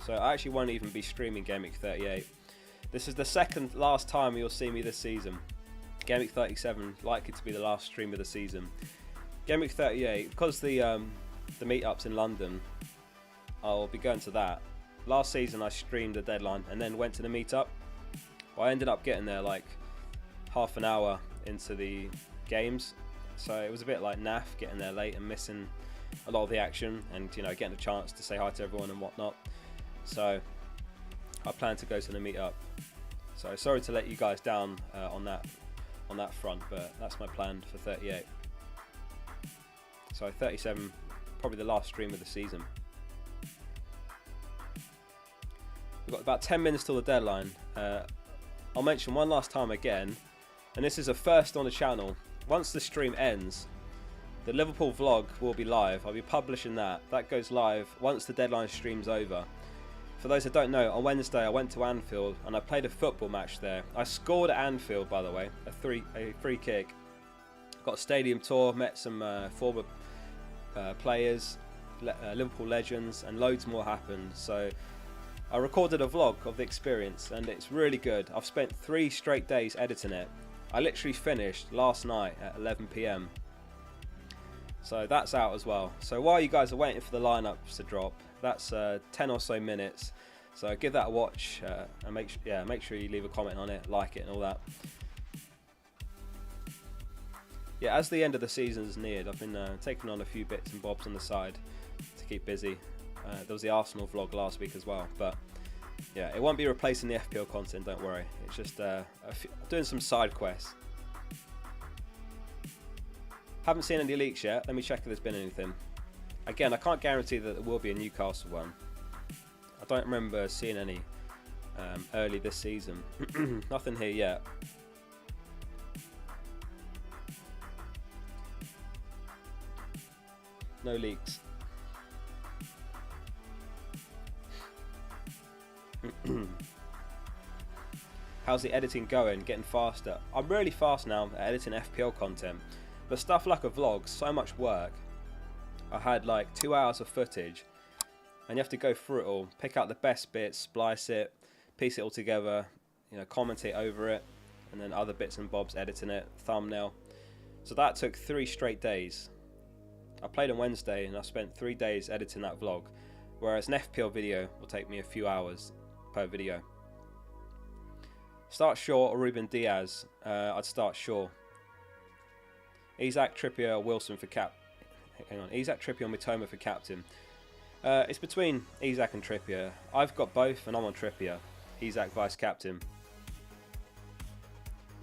So I actually won't even be streaming Gameweek 38. This is the second last time you'll see me this season. Gameweek 37, likely to be the last stream of the season. Gameweek 38, because the meetups in London, I'll be going to that. Last season I streamed the deadline and then went to the meetup. Well, I ended up getting there like half an hour into the games, so it was a bit like naff getting there late and missing a lot of the action, and you know, getting a chance to say hi to everyone and whatnot. So I plan to go to the meetup. So sorry to let you guys down on that front, but that's my plan for 38. So 37, probably the last stream of the season. We've got about 10 minutes till the deadline. I'll mention one last time again, and this is a first on the channel. Once the stream ends, the Liverpool vlog will be live. I'll be publishing that. That goes live once the deadline stream's over. For those that don't know, on Wednesday I went to Anfield and I played a football match there. I scored at Anfield, by the way, a free kick. Got a stadium tour, met some former players, Liverpool legends, and loads more happened. So I recorded a vlog of the experience and it's really good. I've spent 3 straight days editing it. I literally finished last night at 11 PM. So that's out as well. So while you guys are waiting for the lineups to drop, that's 10 or so minutes. So give that a watch and make sure you leave a comment on it, like it and all that. Yeah, as the end of the season's neared, I've been taking on a few bits and bobs on the side to keep busy. There was the Arsenal vlog last week as well, but yeah, it won't be replacing the FPL content, don't worry. It's just doing some side quests. Haven't seen any leaks yet. Let me check if there's been anything. Again, I can't guarantee that there will be a Newcastle one. I don't remember seeing any early this season. Nothing here yet. No leaks. How's the editing going? Getting faster? I'm really fast now at editing FPL content, but stuff like a vlog, so much work. I had like 2 hours of footage, and you have to go through it all, pick out the best bits, splice it, piece it all together, you know, commentate over it, and then other bits and bobs, editing it, thumbnail. So that took 3 straight days. I played on Wednesday and I spent 3 days editing that vlog, whereas an FPL video will take me a few hours per video. Start Shaw or Ruben Diaz? I'd start Shaw. Isaac, Trippier, or Wilson for cap. Hang on, Isaac, Trippier, or Mitoma for captain. It's between Isaac and Trippier. I've got both and I'm on Trippier. Isaac vice captain.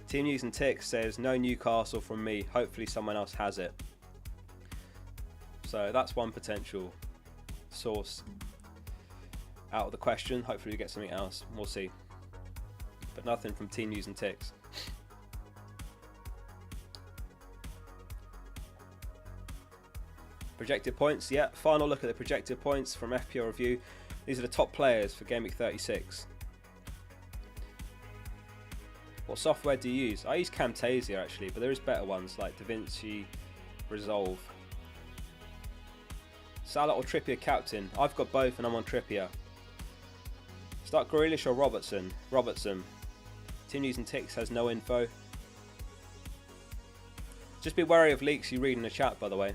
Team News and Ticks says no Newcastle from me. Hopefully someone else has it. So that's one potential source out of the question. Hopefully we get something else. We'll see. But nothing from Team News and Ticks. Projected points, yeah. Final look at the projected points from FPL Review. These are the top players for Gameweek 36. What software do you use? I use Camtasia actually, but there is better ones like DaVinci Resolve. Salah or Trippier captain? I've got both and I'm on Trippier. Start Grealish or Robertson? Robertson. Team News and Ticks has no info. Just be wary of leaks you read in the chat, by the way.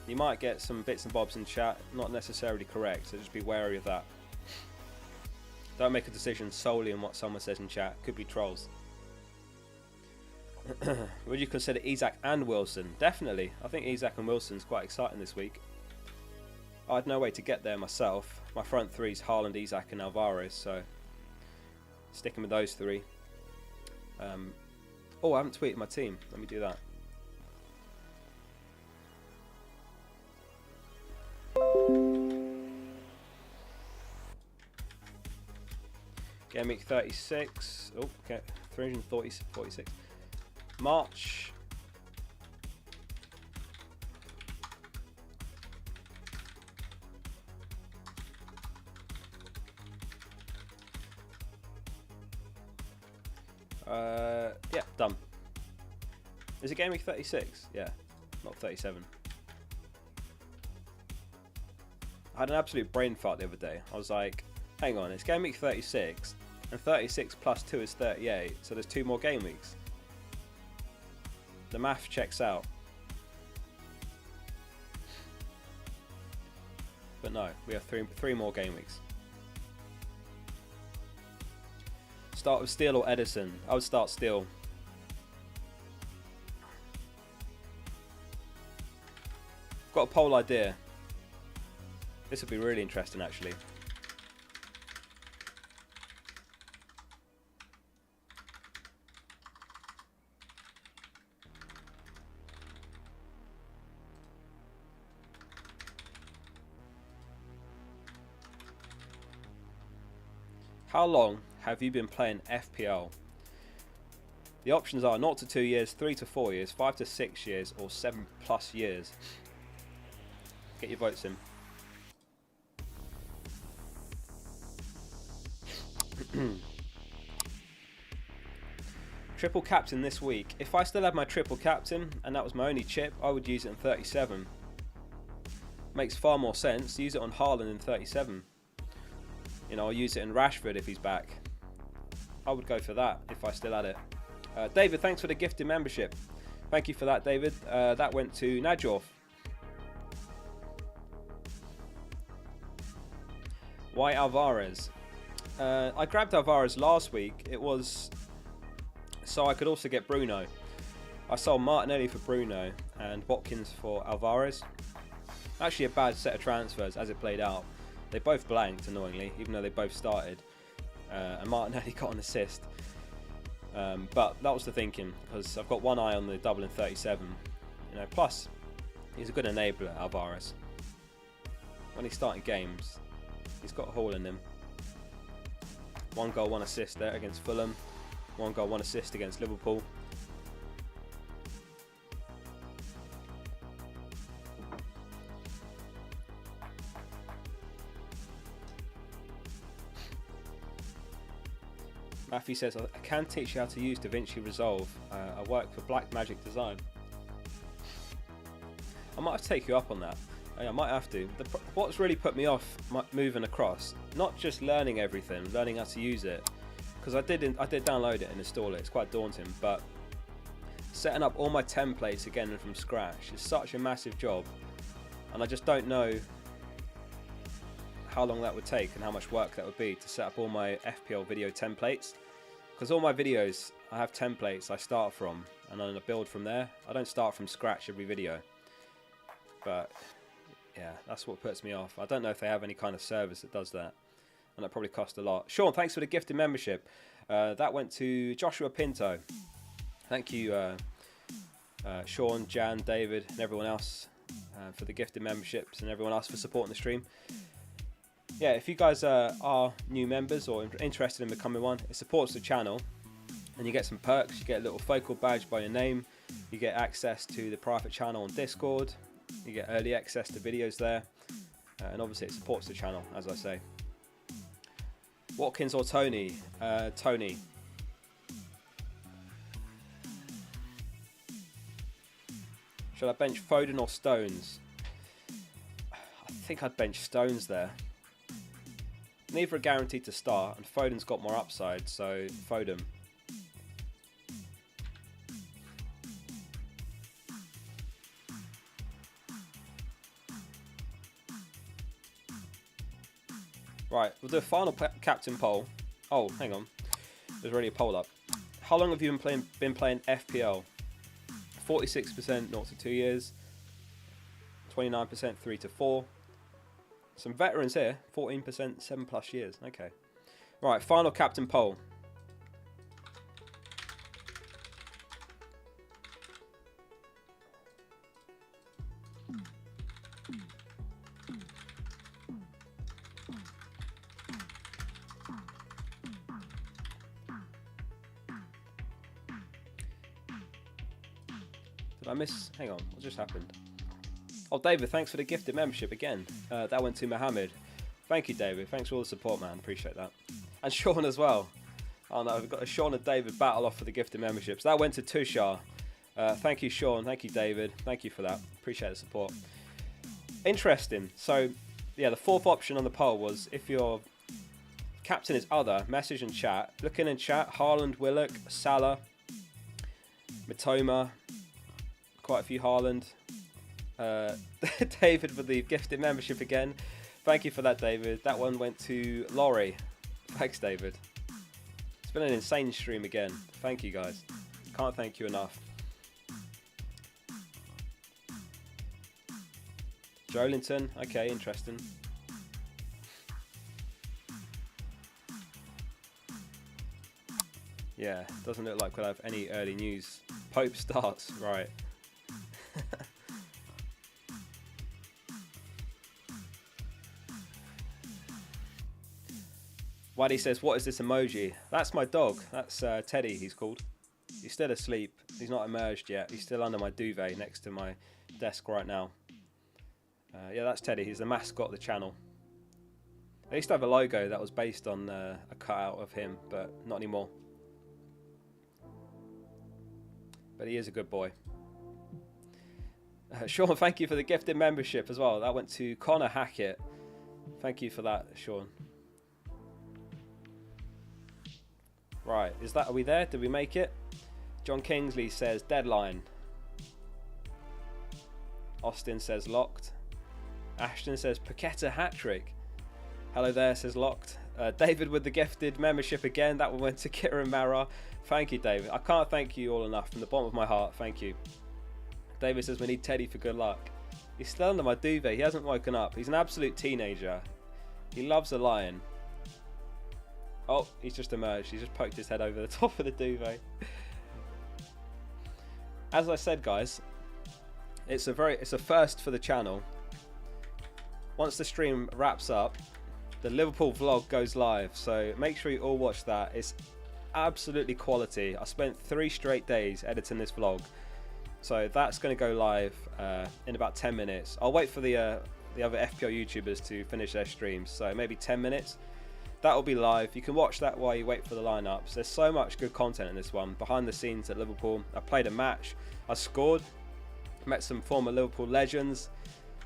You might get some bits and bobs in chat, not necessarily correct, so just be wary of that. Don't make a decision solely on what someone says in chat. Could be trolls. Would you consider Isaac and Wilson? Definitely. I think Isaac and Wilson's quite exciting this week. I had no way to get there myself. My front three is Haaland, Isaac and Alvarez, so sticking with those 3. Oh, I haven't tweeted my team. Let me do that. Gameweek 36. Oh, okay. 346. March. Yeah, done. Is it Gameweek 36? Yeah, not 37. I had an absolute brain fart the other day. I was like, hang on, it's Gameweek 36, and 36 plus 2 is 38, so there's 2 more game weeks. The math checks out. But no, we have three more game weeks. Start with Steele or Edison? I would start Steele. Got a poll idea. This will be really interesting actually. How long have you been playing FPL? The options are 0 to 2 years, 3 to 4 years, 5 to 6 years, or 7+ years. Get your votes in. Triple captain this week. If I still had my triple captain and that was my only chip, I would use it in 37. Makes far more sense. Use it on Haaland in 37. You know, I'll use it in Rashford if he's back. I would go for that if I still had it. David, thanks for the gifted membership. Thank you for that, David. That went to Najorf. Why Alvarez? I grabbed Alvarez last week. It was so I could also get Bruno. I sold Martinelli for Bruno and Watkins for Alvarez. Actually a bad set of transfers as it played out. They both blanked, annoyingly, even though they both started. And Martinelli got an assist. But that was the thinking, because I've got one eye on the double in 37. You know, plus, he's a good enabler, Alvarez. When he's starting games, he's got a haul in him. 1 goal, 1 assist there against Fulham. 1 goal, 1 assist against Liverpool. Matthew says, I can teach you how to use DaVinci Resolve. I work for Black Magic Design. I might have to take you up on that. I might have to. What's really put me off moving across, not just learning everything, learning how to use it, because I did download it and install it. It's quite daunting, but setting up all my templates again from scratch is such a massive job, and I just don't know how long that would take and how much work that would be to set up all my FPL video templates, because all my videos I have templates I start from and then I build from there. I don't start from scratch every video, but yeah, that's what puts me off. I don't know if they have any kind of service that does that, and that probably costs a lot. Sean, thanks for the gifted membership. That went to Joshua Pinto. Thank you, Sean, Jan, David, and everyone else for the gifted memberships, and everyone else for supporting the stream. Yeah, if you guys are new members or interested in becoming one, it supports the channel, and you get some perks. You get a little focal badge by your name. You get access to the private channel on Discord. You get early access to videos there, and obviously it supports the channel, as I say. Watkins or Tony? Tony. Should I bench Foden or Stones? I think I'd bench Stones there. Neither are guaranteed to start, and Foden's got more upside, so Foden. Right, we'll do a final captain poll. Oh, hang on. There's already a poll up. How long have you been playing FPL? 46% 0 to 2 years. 29% 3 to 4. Some veterans here. 14% 7+ years. Okay. Right, final captain poll. I miss... Hang on, what just happened? Oh, David, thanks for the gifted membership again. That went to Mohammed. Thank you, David. Thanks for all the support, man. Appreciate that. And Sean as well. Oh no, we've got a Sean and David battle off for the gifted memberships. That went to Tushar. Thank you, Sean. Thank you, David. Thank you for that. Appreciate the support. Interesting. So, yeah, the fourth option on the poll was if your captain is other, message and chat. Looking in chat, Haaland, Willock, Salah, Matoma, quite a few Haaland. David for the gifted membership again. Thank you for that, David. That one went to Laurie. Thanks, David. It's been an insane stream again. Thank you, guys. Can't thank you enough. Jolinton. Okay, interesting. Yeah, doesn't look like we'll have any early news. Pope starts. Right. Waddy says, what is this emoji? That's my dog. That's Teddy, he's called. He's still asleep. He's not emerged yet. He's still under my duvet next to my desk right now. Yeah, that's Teddy. He's the mascot of the channel. I used to have a logo that was based on a cutout of him, but not anymore. But he is a good boy. Sean, thank you for the gifted membership as well. That went to Connor Hackett. Thank you for that, Sean. Right, are we there? Did we make it? John Kingsley says deadline. Austin says locked. Ashton says Paqueta hat-trick. Hello there, says locked. David with the gifted membership again. That one went to Kira and Mara. Thank you, David. I can't thank you all enough from the bottom of my heart. Thank you. David says we need Teddy for good luck. He's still under my duvet. He hasn't woken up. He's an absolute teenager. He loves a lion. Oh, he's just emerged. He's just poked his head over the top of the duvet. As I said, guys, it's a first for the channel. Once the stream wraps up, the Liverpool vlog goes live. So make sure you all watch that. It's absolutely quality. I spent 3 straight days editing this vlog. So that's going to go live in about 10 minutes. I'll wait for the other FPL YouTubers to finish their streams. So maybe 10 minutes. That will be live. You can watch that while you wait for the lineups. There's so much good content in this one. Behind the scenes at Liverpool. I played a match. I scored. Met some former Liverpool legends.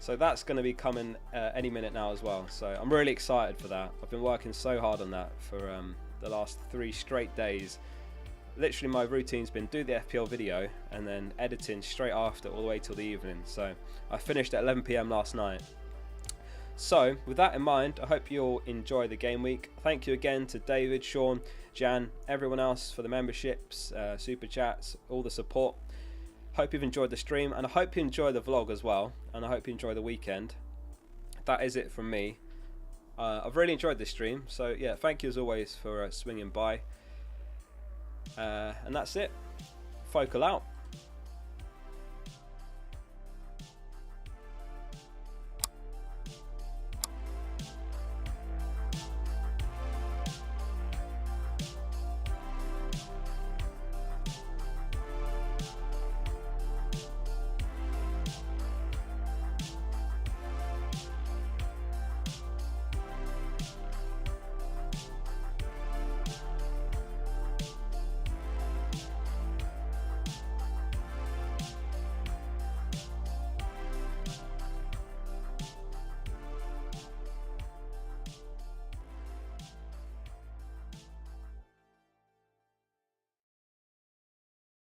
So that's going to be coming any minute now as well. So I'm really excited for that. I've been working so hard on that for the last 3 straight days. Literally my routine's been do the FPL video and then editing straight after all the way till the evening. So I finished at 11 PM last night. So with that in mind, I hope you'll enjoy the game week. Thank you again to David, Sean, Jan, everyone else for the memberships, super chats, all the support. Hope you've enjoyed the stream, and I hope you enjoy the vlog as well, and I hope you enjoy the weekend. That is it from me. I've really enjoyed this stream, so yeah, thank you as always for swinging by. And that's it. Focal out.